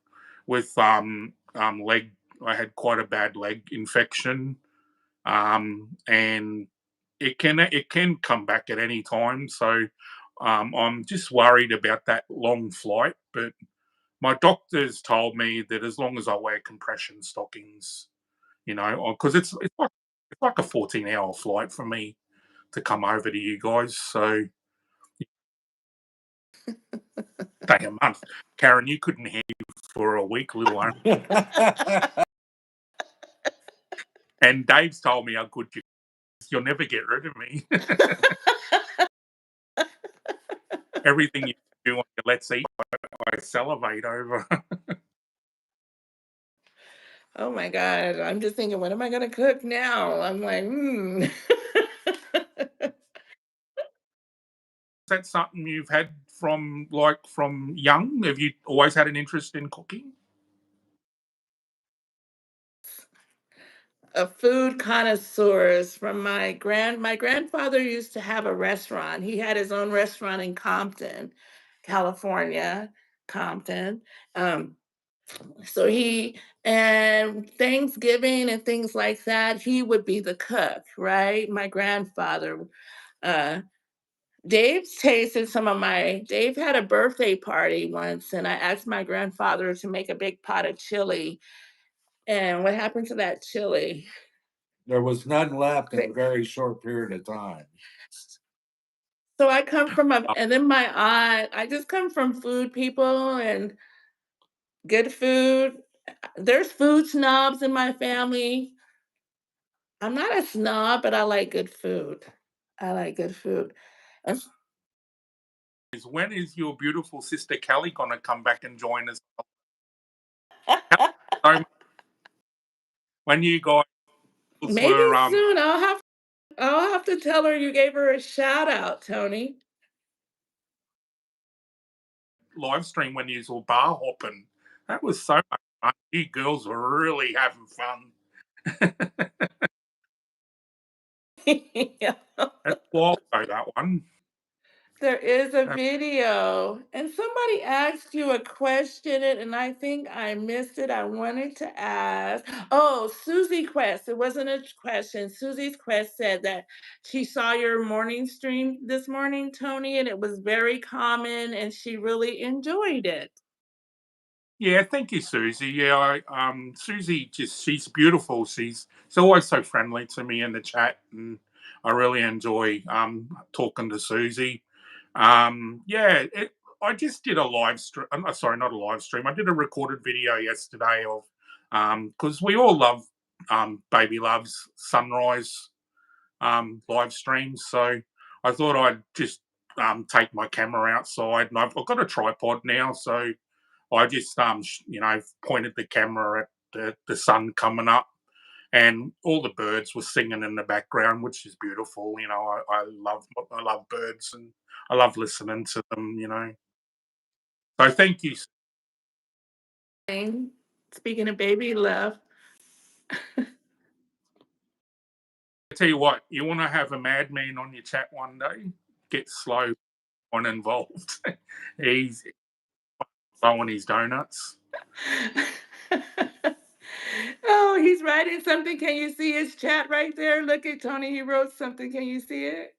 with leg. I had quite a bad leg infection, and it can come back at any time. So I'm just worried about that long flight. But my doctors told me that as long as I wear compression stockings, you know, because it's like a 14-hour flight for me to come over to you guys. So take a month. Karen, you couldn't hear for a week, little one. And Dave's told me how good you'll never get rid of me. Everything you do on your Let's Eat, I salivate over. Oh my God. I'm just thinking, what am I going to cook now? I'm like, hmm. Is that something you've had from young? Have you always had an interest in cooking? A food connoisseurs from my grandfather used to have a restaurant. He had his own restaurant in Compton, California, Compton. Um, so he and Thanksgiving and things like that, he would be the cook, right? My grandfather. Uh, Dave's tasted some of my. Dave had a birthday party once, and I asked my grandfather to make a big pot of chili. And what happened to that chili? There was none left in a very short period of time. So I come from a, and then my aunt, I just come from food people and good food. There's food snobs in my family. I'm not a snob, but I like good food. I like good food. And Is when is your beautiful sister Kelly gonna come back and join us? So when you guys maybe were soon I'll have to tell her you gave her a shout out, Tony. live stream when you were bar hopping, that was so much fun. You girls were really having fun. Yeah. That's wild though, that one. There is a Uh, video, and somebody asked you a question, and I think I missed it. I wanted to ask. Oh, Susie Quest. It wasn't a question. Susie's Quest said that she saw your morning stream this morning, Tony, and it was very common, and she really enjoyed it. Yeah, thank you, Susie. Yeah, Susie just she's beautiful. She's always so friendly to me in the chat, and I really enjoy talking to Susie. Yeah, I just did a live stream. Sorry, not a live stream. I did a recorded video yesterday of because we all love Baby Love's Sunrise live streams. So I thought I'd just take my camera outside, and I've got a tripod now, so I just pointed the camera at the sun coming up, and all the birds were singing in the background, which is beautiful. I love birds, and I love listening to them. So thank you. Speaking of baby love, I tell you what, you want to have a madman on your chat one day? Get slow on involved. He's blowing his donuts. oh, he's writing something. Can you see his chat right there? Look at Tony. He wrote something. Can you see it?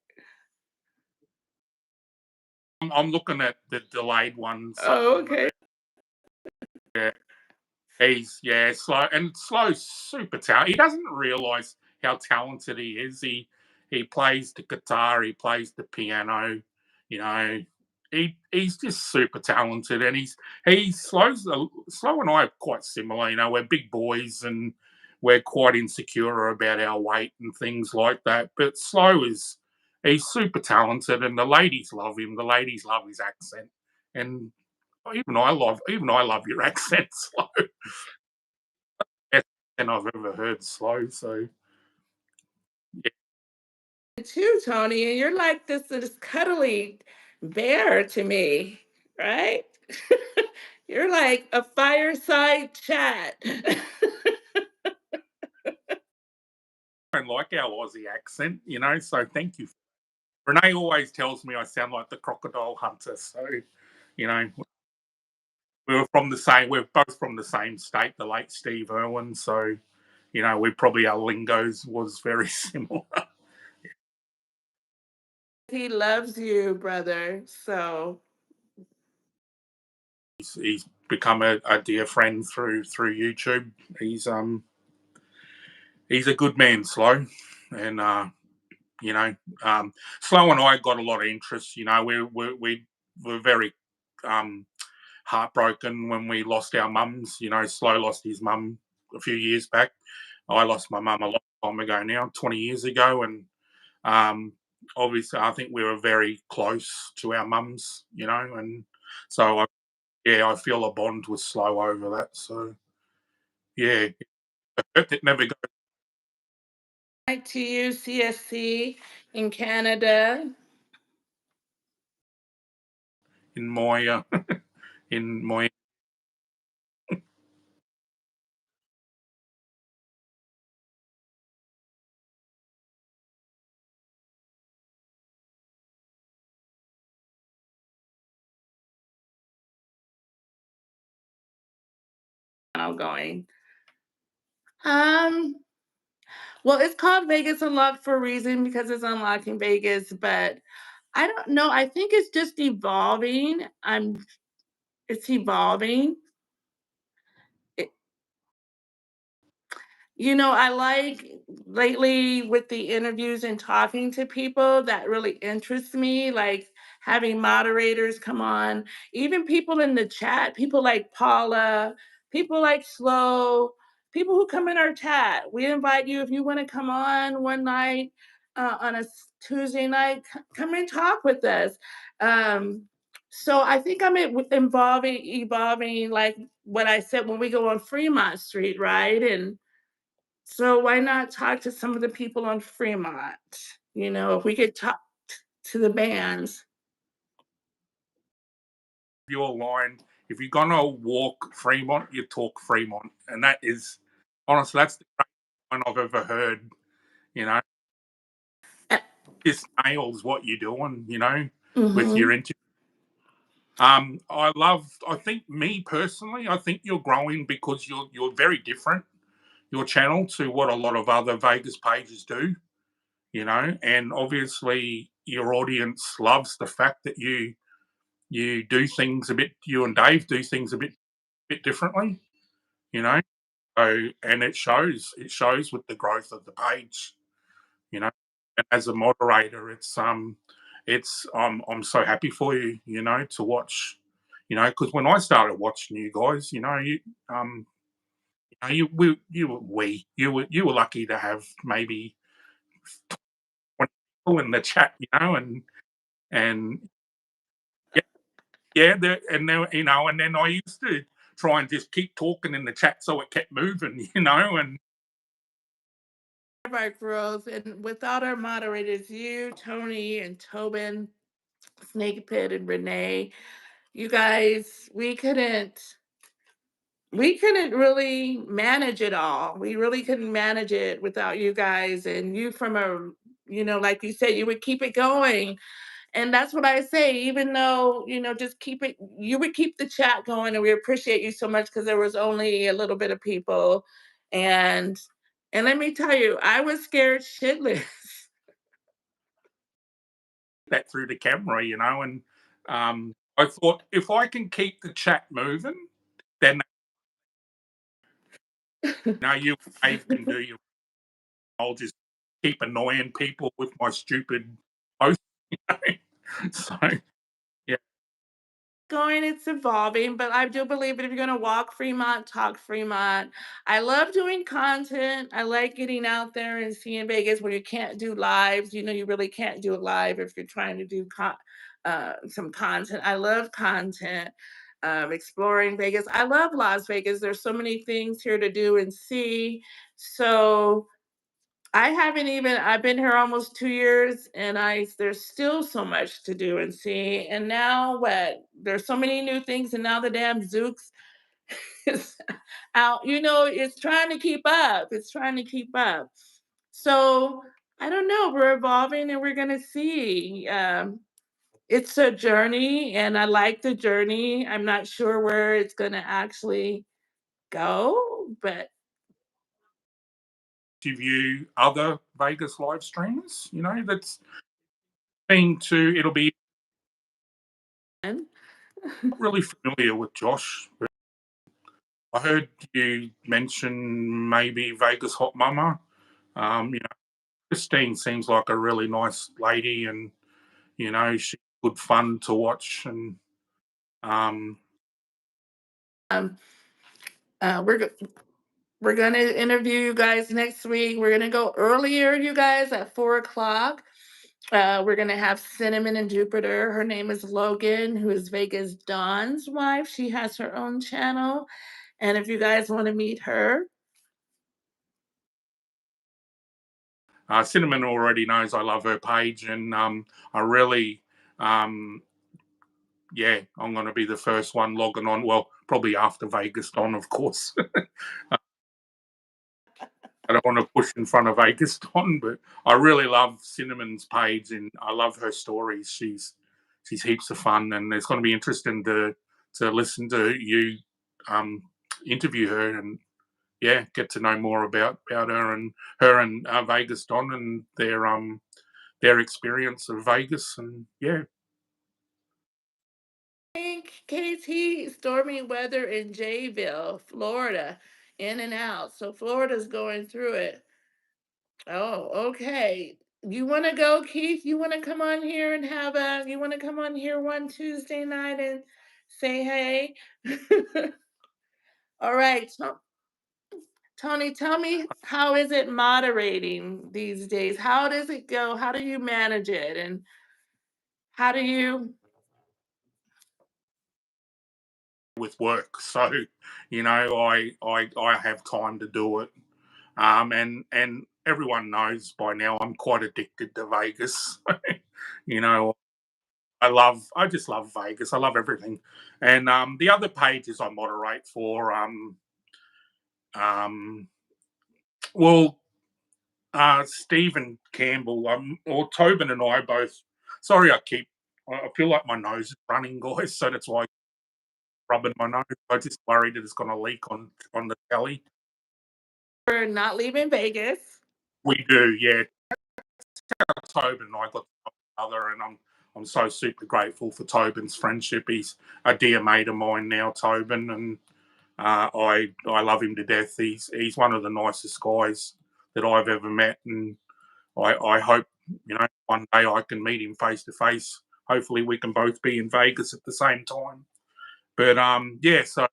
I'm looking at the delayed ones. Oh, okay. Yeah. Slow and Slow's super talented. He doesn't realize how talented he is. He plays the guitar, he plays the piano. You know, he's just super talented, and he's Slow and I are quite similar. We're big boys, and we're quite insecure about our weight and things like that. But he's super talented, and the ladies love him. The ladies love his accent, and even I love your accent, Slow. Best than I've ever heard Slow. So yeah, Too, Tony, and you're like this cuddly bear to me, right? You're like a fireside chat. I don't like our Aussie accent, So thank you. Renee always tells me I sound like the crocodile hunter. So you know, we're both from the same state, the late Steve Irwin. So we probably our lingos was very similar. He loves you, brother. So He's become a dear friend through YouTube. He's a good man, Slow, and you know, Slow and I got a lot of interest. We were very um, heartbroken when we lost our mums. Slow lost his mum a few years back. I lost my mum a long time ago now, 20 years ago, and obviously I think we were very close to our mums. And so I feel a bond with Slow over that. So yeah, it never goes back to you, CSC in Canada. in my in my Going. Um, well, it's called Vegas Unlocked for a reason because it's unlocking Vegas, but I don't know. I think it's just evolving. It's evolving. It, I like lately with the interviews and talking to people that really interests me, like having moderators come on, even people in the chat, people like Paula, people like Slow, people who come in our chat. We invite you if you want to come on one night on a Tuesday night, come and talk with us. Um, so I think I'm evolving, like what I said when we go on Fremont Street, right? And so why not talk to some of the people on Fremont? If we could talk to the bands. Your line, if you're gonna walk Fremont, you talk Fremont, and that is honestly that's the greatest one I've ever heard. You know, this nails what you're doing. With Mm-hmm. your interview. I think me personally, I think you're growing because you're very different. Your channel to what a lot of other Vegas pages do. And obviously your audience loves the fact that you do things a bit. You and Dave do things a bit differently. You know, and it shows. It shows with the growth of the page. And as a moderator, I'm so happy for you. To watch. Because when I started watching you guys, um you were lucky to have maybe 20 people in the chat, and yeah, yeah, and then I used to try and just keep talking in the chat so it kept moving, and Of our growth, and without our moderators, you, Tony, and Tobin, Snake Pit, and Renee, you guys, we couldn't really manage it all. We really couldn't manage it without you guys, and you from like you said, you would keep it going. And that's what I say, even though, just keep it, you would keep the chat going, and we appreciate you so much because there was only a little bit of people. And let me tell you, I was scared shitless. that through the camera, and I thought if I can keep the chat moving, then you and Dave can do your. I'll just keep annoying people with my stupid posts. So yeah. Going, it's evolving, but I do believe that if you're going to walk Fremont, talk Fremont. I love doing content. I like getting out there and seeing Vegas where you can't do lives. You really can't do it live if you're trying to do some content. I love content, exploring Vegas. I love Las Vegas. There's so many things here to do and see. So I've been here almost 2 years, and there's still so much to do and see. And now what? There's so many new things, and now the damn Zooks is out. It's trying to keep up. It's trying to keep up. So I don't know. We're evolving, and we're gonna see. It's a journey, and I like the journey. I'm not sure where it's gonna actually go, but Interview other Vegas live streamers, that's been to. It'll be and not really familiar with Josh, but I heard you mention maybe Vegas Hot Mama. Christine seems like a really nice lady, and she's good fun to watch. And um, um, we're gonna interview you guys next week. We're gonna go earlier, you guys, at 4 o'clock. We're gonna have Cinnamon and Jupiter. Her name is Logan, who is Vegas Dawn's wife. She has her own channel, and if you guys want to meet her, Cinnamon already knows I love her page, and I really, yeah, I'm going to be the first one logging on. Well, probably after Vegas Don, of course. I don't want to push in front of Vegas Don, but I really love Cinnamon's page, and I love her stories. She's heaps of fun, and it's going to be interesting to listen to you um, interview her and yeah, get to know more about her and Vegas Don and their experience of Vegas, and yeah. KT, stormy weather in Jayville, Florida. in and out. So Florida's going through it. Oh, okay. You want to go, Keith? You want to come on here and have a, you want to come on here one Tuesday night and say hey? All right. Tony, tell me, how is it moderating these days? How does it go? How do you manage it? And how do you? with work. So, I have time to do it. And everyone knows by now I'm quite addicted to Vegas. you know, I just love Vegas. I love everything. And the other pages I moderate for, um, well, Stephen Campbell, or Tobin and I both. Sorry, I feel like my nose is running, guys. So that's why I'm rubbing my nose. I'm just worried that it's going to leak on the telly. We're not leaving Vegas. We do, yeah. Tobin and I got together, and I'm so super grateful for Tobin's friendship. He's a dear mate of mine now, Tobin, and I love him to death. He's one of the nicest guys that I've ever met, and I hope one day I can meet him face to face. Hopefully, we can both be in Vegas at the same time. But yeah, so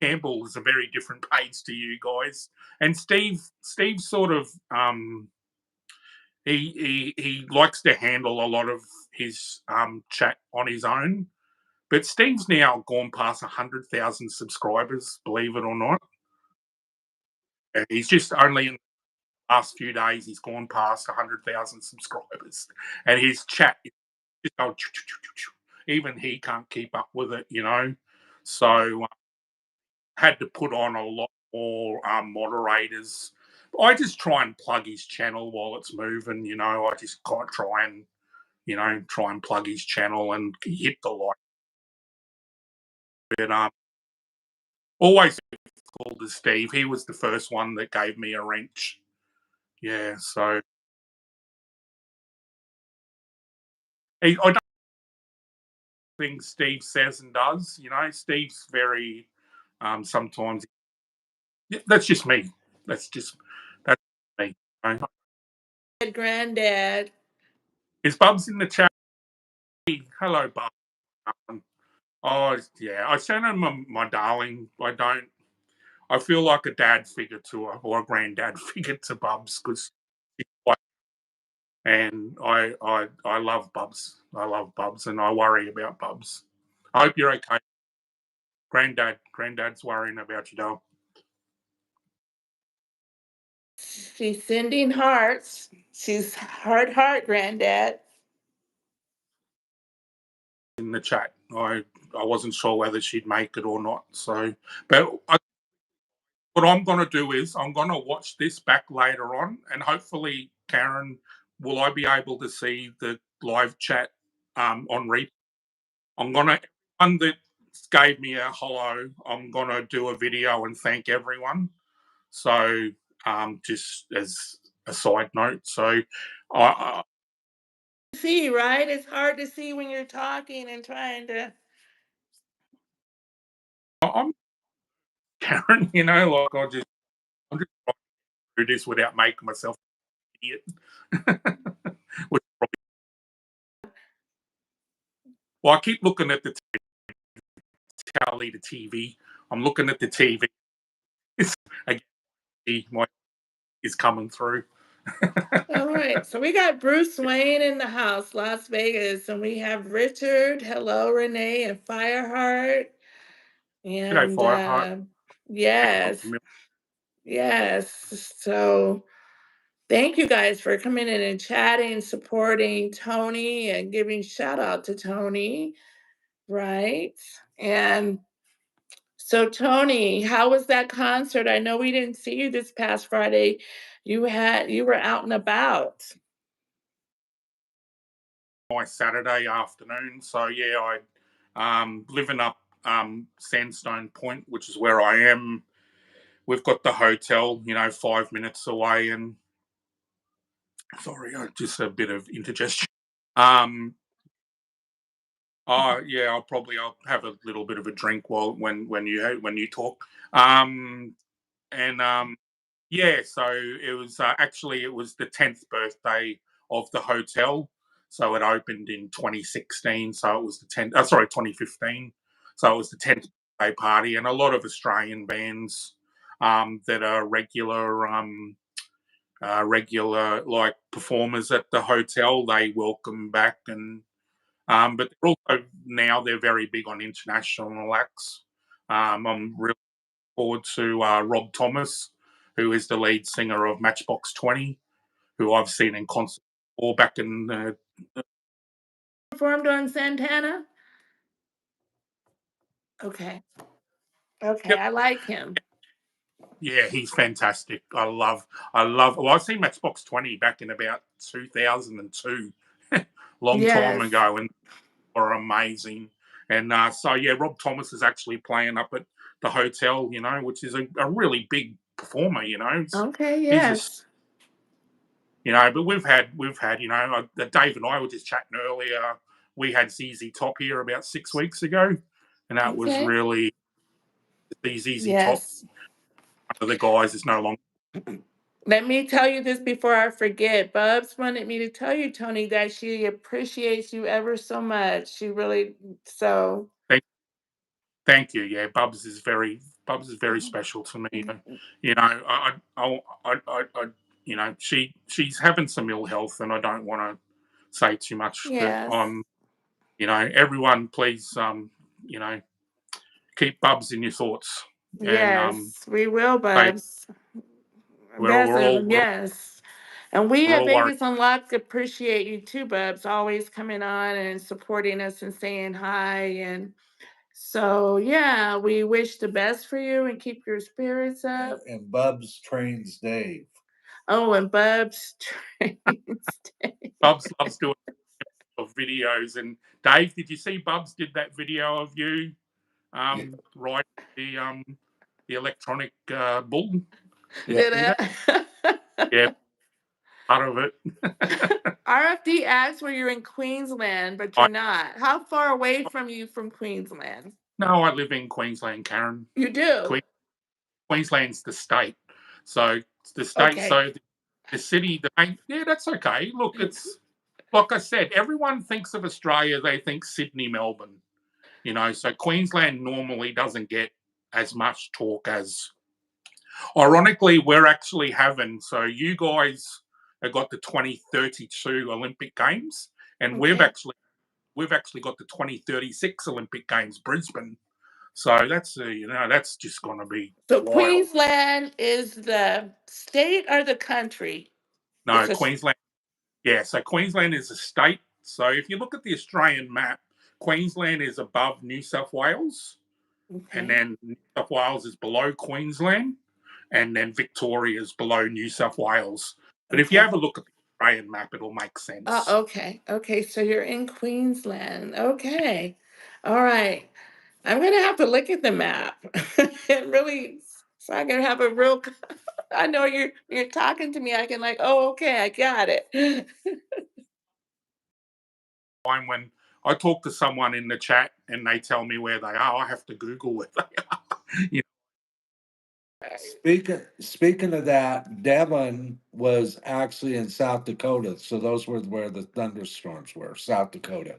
Campbell is a very different page to you guys, and Steve sort of he likes to handle a lot of his chat on his own. But Steve's now gone past 100,000 subscribers, believe it or not. And he's just only in the last few days he's gone past 100,000 subscribers, and his chat is just going. Even he can't keep up with it. So had to put on a lot more moderators. I just try and plug his channel while it's moving. I just can't try and plug his channel and hit the like. But always called to Steve. He was the first one that gave me a wrench. Yeah, so I don't think Steve says and does. Steve's very sometimes. Yeah, that's just me. That's me. Granddad. Is Bubs in the chat? Hello, Bub. Oh yeah, I sent him my darling. I feel like a dad figure to her, or a granddad figure to Bubs, because and I love Bubs. I love Bubs, and I worry about Bubs. I hope you're okay, Granddad's worrying about you, though. She's sending hearts. She's heart, Granddad. In the chat, I wasn't sure whether she'd make it or not. So, but what I'm going to do is I'm going to watch this back later on, and hopefully, Karen, will I be able to see the live chat on replay? I'm going to, everyone that gave me a hello, I'm going to do a video and thank everyone. So, just as a side note, so I See, right? It's hard to see when you're talking and trying to. I'm Karen, like I'm just trying to do this without making myself an idiot. Well, I keep looking at the TV. I'm looking at the TV. My is coming through. All right. So we got Bruce Wayne in the house, Las Vegas, and we have Richard. Hello, Renee and Fireheart. And Fireheart. yes, yes. So thank you guys for coming in and chatting, supporting Tony, and giving shout out to Tony. Right. And so, Tony, how was that concert? I know we didn't see you this past Friday. You were out and about. My Saturday afternoon. So yeah, I living up Sandstone Point, which is where I am. We've got the hotel, 5 minutes away, and sorry, just a bit of indigestion. Oh yeah, I'll have a little bit of a drink when you talk. And yeah, so it was actually it was the 10th birthday of the hotel. So it opened in 2016. So it was the 10th. Sorry, 2015. So it was the 10th birthday party, and a lot of Australian bands that are regular like performers at the hotel. They welcome back, and but they're also now they're very big on international acts. I'm really forward to Rob Thomas, who is the lead singer of Matchbox 20, who I've seen in concert or back in. Performed on Santana? Okay. Okay, Yep, I like him. yeah, he's fantastic. I love. Well, I've seen Matchbox 20 back in about 2002, long time Yes. ago, and are amazing. And so yeah, Rob Thomas is actually playing up at the hotel, which is a really big performer. Okay, He's a yes. But we've had, Dave and I were just chatting earlier. We had ZZ Top here about 6 weeks ago, and that was Okay. really the ZZ Top. Yes. One of the guys is no longer. Let me tell you this before I forget. Bubs wanted me to tell you, Tony, that she appreciates you ever so much. She really so. Thank you. Yeah, Bubs is very special to me. She's having some ill health, and I don't want to say too much, but Yes. everyone, please, keep Bubs in your thoughts, and Yes, we will, say Bubs. we're we're all we're, Yes. And we we're at all worried. Vegas Unlocked appreciate you too, Bubs, always coming on and supporting us and saying hi. And so, yeah, we wish the best for you and keep your spirits up. And Bubs trains Dave. Oh, and Bubs trains. Bubs loves doing videos, and Dave, did you see Bubs did that video of you riding the electronic bull? Yeah. Did it? Yeah, part of it. RFD asks where you're in Queensland, but I you're not. How far away from you from Queensland? No, I live in Queensland, Karen. You do? Queensland's the state, so it's the state. Okay. So the city, the main. Yeah, that's okay. Look, it's like I said. Everyone thinks of Australia. They think Sydney, Melbourne. So Queensland normally doesn't get as much talk as. Ironically, we're actually having. So you guys have got the 2032 Olympic Games, and we've Okay. actually we've actually got the 2036 Olympic Games, Brisbane. So that's just going to be So wild. Queensland is the state or the country? No, It's a Queensland. Yeah, so Queensland is a state. So if you look at the Australian map, Queensland is above New South Wales, and okay. then New South Wales is below Queensland, and then Victoria is below New South Wales. But if you Okay. have a look at the Australian map, it'll make sense. Okay. Okay. So you're in Queensland. Okay. All right. I'm gonna have to look at the map. It really so I can have a real I know you're talking to me. I can like, oh, okay, I got it. Time when I talk to someone in the chat and they tell me where they are, I have to Google where they are. You Speaking of that, Devon was actually in South Dakota, so those were where the thunderstorms were. South Dakota.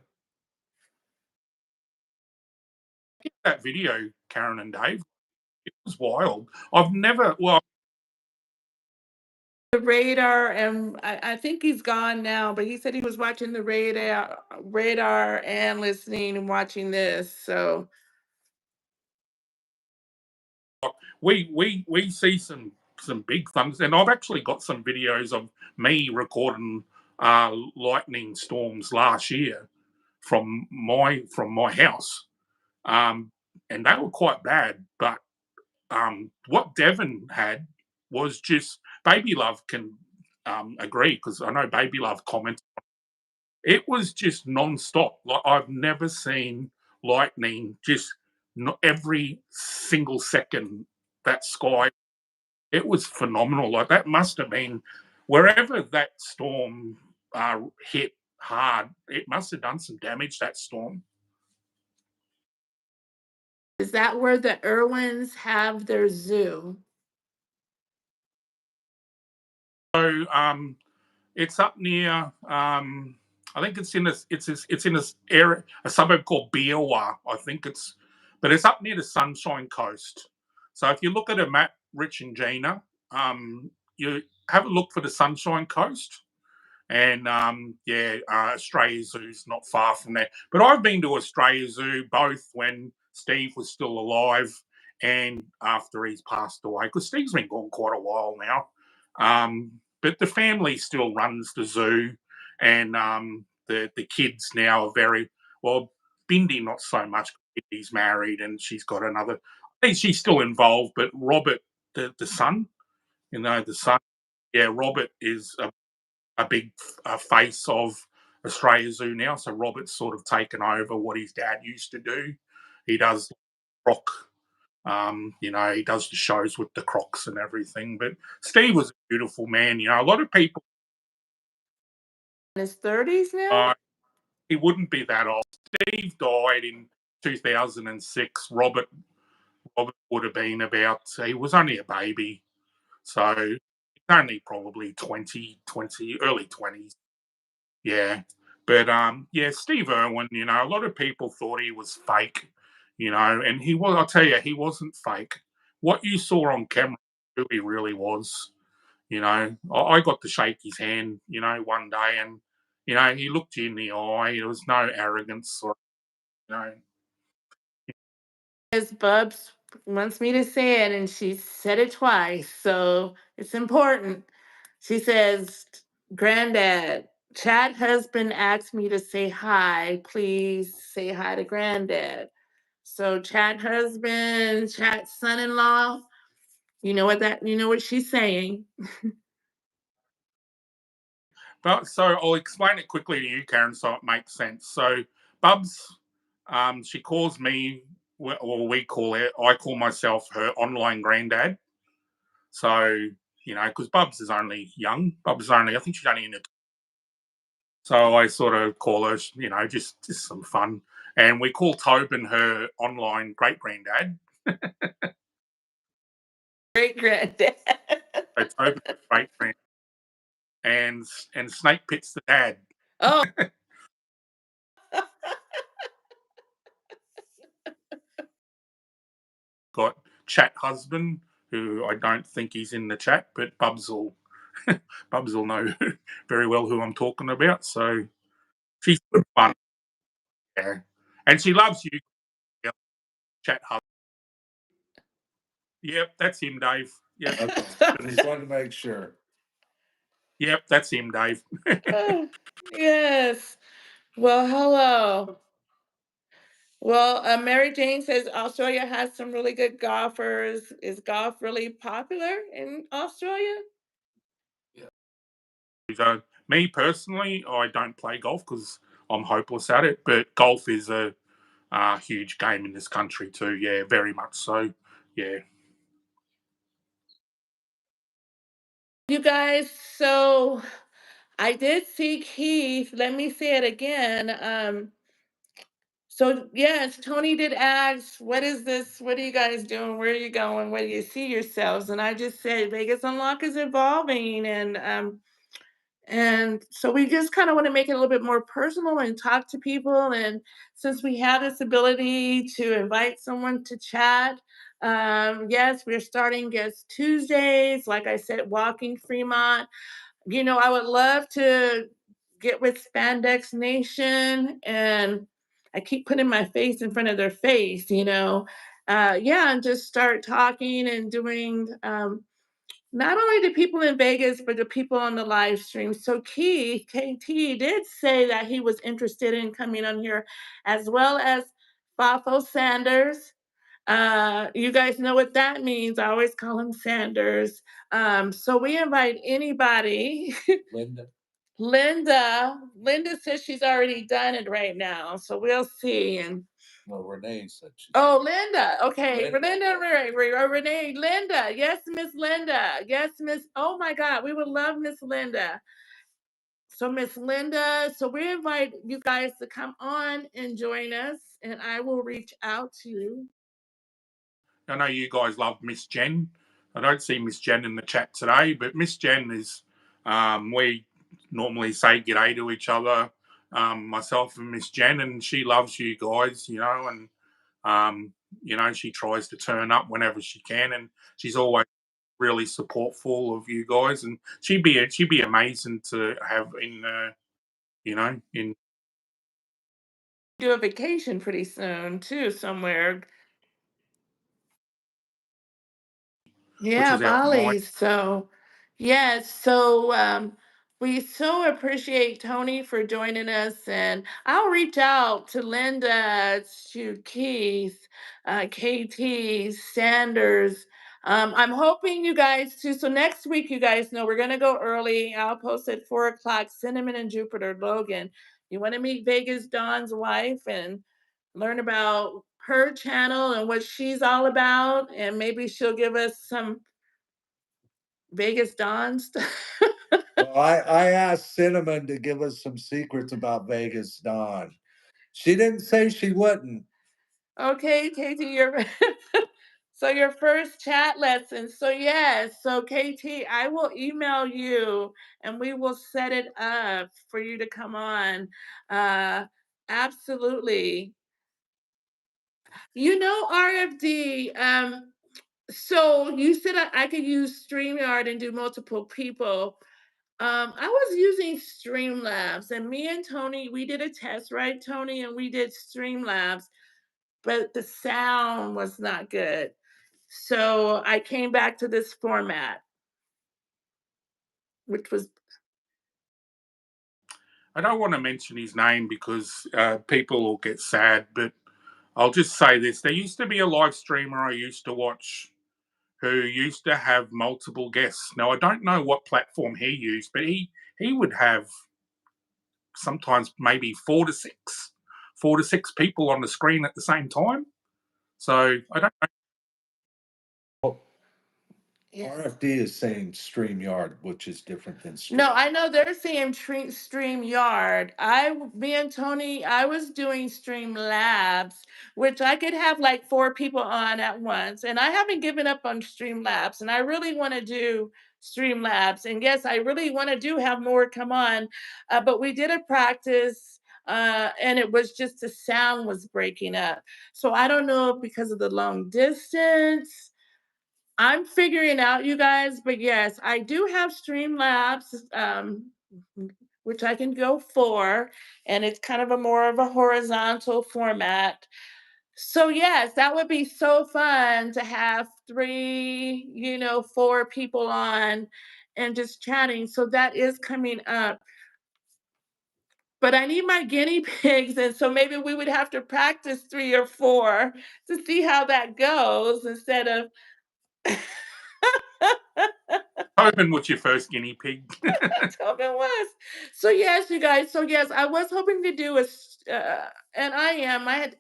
that video, Karen and Dave, it was wild. I've never, well, The radar, and I think he's gone now, but he said he was watching the radar and listening and watching this. So we see some big things, and I've actually got some videos of me recording lightning storms last year from my house, um, and they were quite bad. But what Devon had was just Baby Love can agree because I know Baby Love commented. It was just non-stop. Like I've never seen lightning just not every single second. That sky, it was phenomenal. Like that must have been wherever that storm hit hard. It must have done some damage. That storm. is that where the Irwins have their zoo? So it's up near. I think it's in a area, a suburb called Biawa. I think but it's up near the Sunshine Coast. So if you look at a map, Rich and Gina, you have a look for the Sunshine Coast. And Australia Zoo's not far from there. But I've been to Australia Zoo both when Steve was still alive and after he's passed away, because Steve's been gone quite a while now. But the family still runs the zoo, and the kids now are very well. Bindi not so much. He's married and she's got another. I think she's still involved, but Robert, the son, the son, yeah, Robert is a big face of Australia Zoo now. So Robert's sort of taken over what his dad used to do. He does rock, he does the shows with the crocs and everything. But Steve was a beautiful man. A lot of people. In his 30s now? He wouldn't be that old. Steve died in 2006. Robert would have been he was only a baby. So he's only probably 20, early 20s. Yeah. But Steve Irwin, a lot of people thought he was fake, and I'll tell you, he wasn't fake. What you saw on camera, who he really was, I got to shake his hand, one day, and, he looked you in the eye. There was no arrogance or, you know. As Bubs wants me to say it, and she said it twice, so it's important. She says, Granddad, Chat husband asked me to say hi. Please say hi to Granddad. So Chat husband, Chat son-in-law, you know what she's saying. But so I'll explain it quickly to you, Karen, so it makes sense. So Bubs, she calls me, or I call myself her online granddad. So, because Bubs is only young. I think she's only in it. So I sort of call her, just some fun. And we call Tobin her online great granddad. Great granddad. So Tobin, great granddad. And Snake Pit's the dad. Oh. Got Chat husband, who I don't think he's in the chat, but Bubs will know very well who I'm talking about. So she's good fun, yeah, and she loves you, yeah, Chat husband. Yep, that's him, Dave. Yep, Just wanted to make sure. Yep, that's him, Dave. Yes. Well, hello. Well, Mary Jane says Australia has some really good golfers. Is golf really popular in Australia? So, me personally, I don't play golf because I'm hopeless at it. But golf is a huge game in this country too. Yeah, very much so. Yeah. You guys, so I did see Keith. Let me say it again. So yes, Tony did ask, what is this? What are you guys doing? Where are you going? Where do you see yourselves? And I just said Vegas Unlock is evolving, and so we just kind of want to make it a little bit more personal and talk to people. And since we have this ability to invite someone to chat, yes, we're starting Guest Tuesdays. Like I said, walking Fremont. I would love to get with Spandex Nation, and I keep putting my face in front of their face. And just start talking and doing not only the people in Vegas, but the people on the live stream. So Keith, KT, did say that he was interested in coming on here, as well as Fafo Sanders. You guys know what that means. I always call him Sanders. So we invite anybody. Linda. Linda says she's already done it right now, so we'll see. And No, Renee said she. oh, Linda. Okay, Linda. Renee, Linda. Yes, Miss Linda. Yes, Miss. Oh my God, we would love Miss Linda. So Miss Linda, so we invite you guys to come on and join us, and I will reach out to you. I know you guys love Miss Jen. I don't see Miss Jen in the chat today, but Miss Jen is We normally say g'day to each other, myself and Miss Jen, and she loves you guys, and she tries to turn up whenever she can, and she's always really supportful of you guys, and she'd be amazing to have in Do a vacation pretty soon too, somewhere. which Yeah, is out my Bali. So, yes. So, we so appreciate Tony for joining us, and I'll reach out to Linda, to Keith, KT, Sanders. I'm hoping you guys too. So next week, you guys know we're gonna go early. I'll post at 4 o'clock. Cinnamon and Jupiter Logan. You want to meet Vegas Dawn's wife and learn about her channel and what she's all about, and maybe she'll give us some Vegas Dawn stuff. Well, I asked Cinnamon to give us some secrets about Vegas Dawn. She didn't say she wouldn't. Okay, Katie, so your first chat lesson. So yes, so KT, I will email you and we will set it up for you to come on. Uh, absolutely. RFD. So you said I could use StreamYard and do multiple people. I was using Streamlabs, and me and Tony, we did a test, right, Tony? And we did Streamlabs, but the sound was not good. So I came back to this format, which was I don't want to mention his name because people will get sad, but I'll just say this. There used to be a live streamer I used to watch who used to have multiple guests. Now, I don't know what platform he used, but he would have sometimes maybe four to six people on the screen at the same time. So I don't know. Oh, yeah. RFD is saying StreamYard, which is different than Stream. No, I know they're saying StreamYard. Me and Tony, I was doing Streamlabs, which I could have like 4 people on at once. And I haven't given up on Streamlabs, and I really want to do Streamlabs. And yes, I really want to do have more come on. But we did a practice, and it was just the sound was breaking up. So I don't know if because of the long distance. I'm figuring out, you guys, but yes, I do have Streamlabs, which I can go for, and it's kind of a more of a horizontal format. So yes, that would be so fun to have 3, 4 people on and just chatting. So that is coming up. But I need my guinea pigs, and so maybe we would have to practice 3 or 4 to see how that goes instead of Tobin was your first guinea pig. Tobin was. So yes, you guys. So yes, I was hoping to do and I am. I had,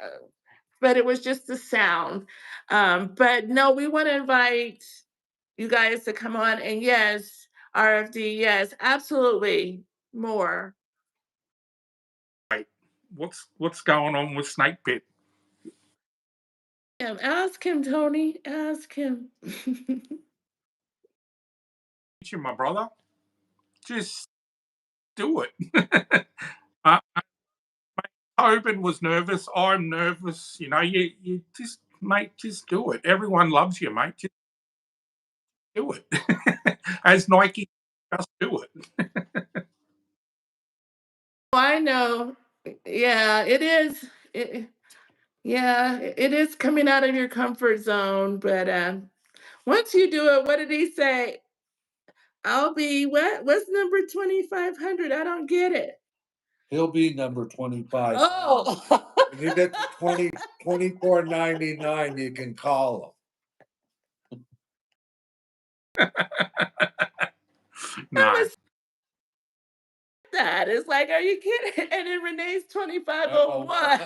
but it was just the sound. But no, we want to invite you guys to come on. And yes, RFD. Yes, absolutely more. Right. What's going on with Snake Pit? Ask him, Tony. Ask him. You, my brother, just do it. uh, Tobin was nervous. I'm nervous. You just, mate, just do it. Everyone loves you, mate. Just do it. As Nike, just do it. I know. Yeah, it is. Yeah, it is coming out of your comfort zone, but once you do it, what did he say? I'll be what? What's number 2,500? I don't get it. He'll be number 25. Oh, When you get to 24.99, you can call No. was that? It's like, are you kidding? And then Renee's him. 2,501.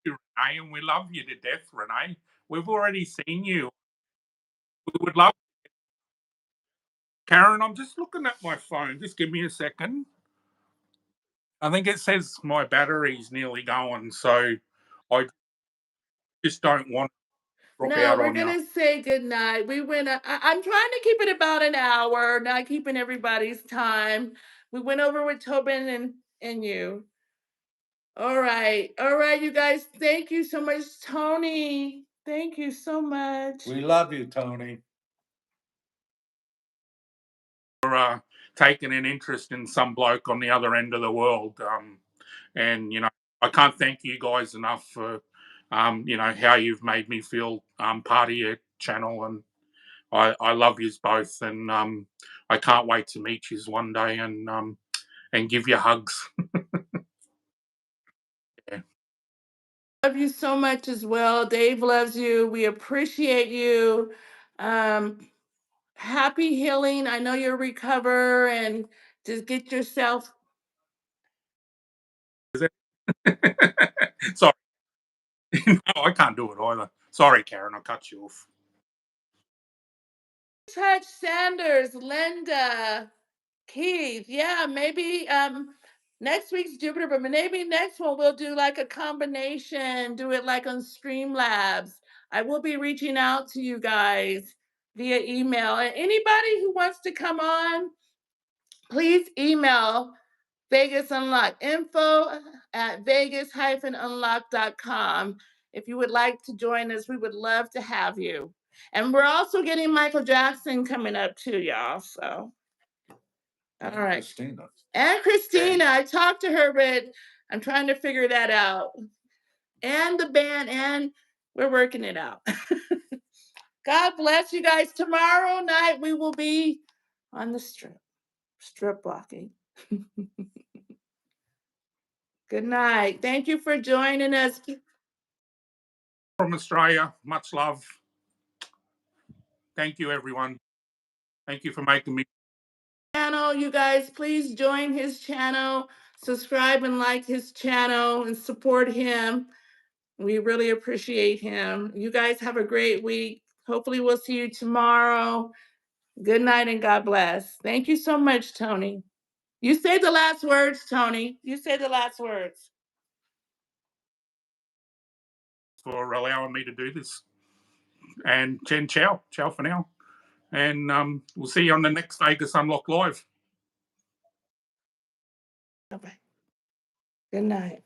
Renee, and we love you to death, Renee. We've already seen you. We would love Karen. I'm just looking at my phone. Just give me a second. I think it says my battery's nearly going, so I just don't want. drop No, out we're on you. gonna say good night. We went. I'm trying to keep it about an hour, not keeping everybody's time. We went over with Tobin and you. All right, you guys. Thank you so much, Tony. Thank you so much. We love you, Tony. For taking an interest in some bloke on the other end of the world. And I can't thank you guys enough for how you've made me feel part of your channel, and I love yous both, and I can't wait to meet yous one day and give you hugs. Yeah. Love you so much as well. Dave loves you. We appreciate you. Happy healing. I know you'll recover and just get yourself. Sorry, no, I can't do it either. Sorry, Karen, I cut you off. Touch Sanders, Linda, Keith. Yeah, maybe next week's Jupiter, but maybe next one we'll do like a combination, do it like on Streamlabs. I will be reaching out to you guys via email. And anybody who wants to come on, please email Vegas Unlocked info at vegas-unlocked.com. If you would like to join us, we would love to have you. And we're also getting Michael Jackson coming up too, y'all. So, all right. Christina. And Christina, I talked to her, but I'm trying to figure that out. And the band, and we're working it out. God bless you guys. Tomorrow night we will be on the strip walking. Good night. Thank you for joining us. From Australia, much love. Thank you, everyone. Thank you for making me. Channel, you guys, please join his channel, subscribe and like his channel, and support him. We really appreciate him. You guys have a great week. Hopefully, we'll see you tomorrow. Good night and God bless. Thank you so much, Tony. You say the last words, Tony. You say the last words. For allowing me to do this. And Jen, ciao for now. And we'll see you on the next Vegas Unlock Live. Bye-bye. Good night.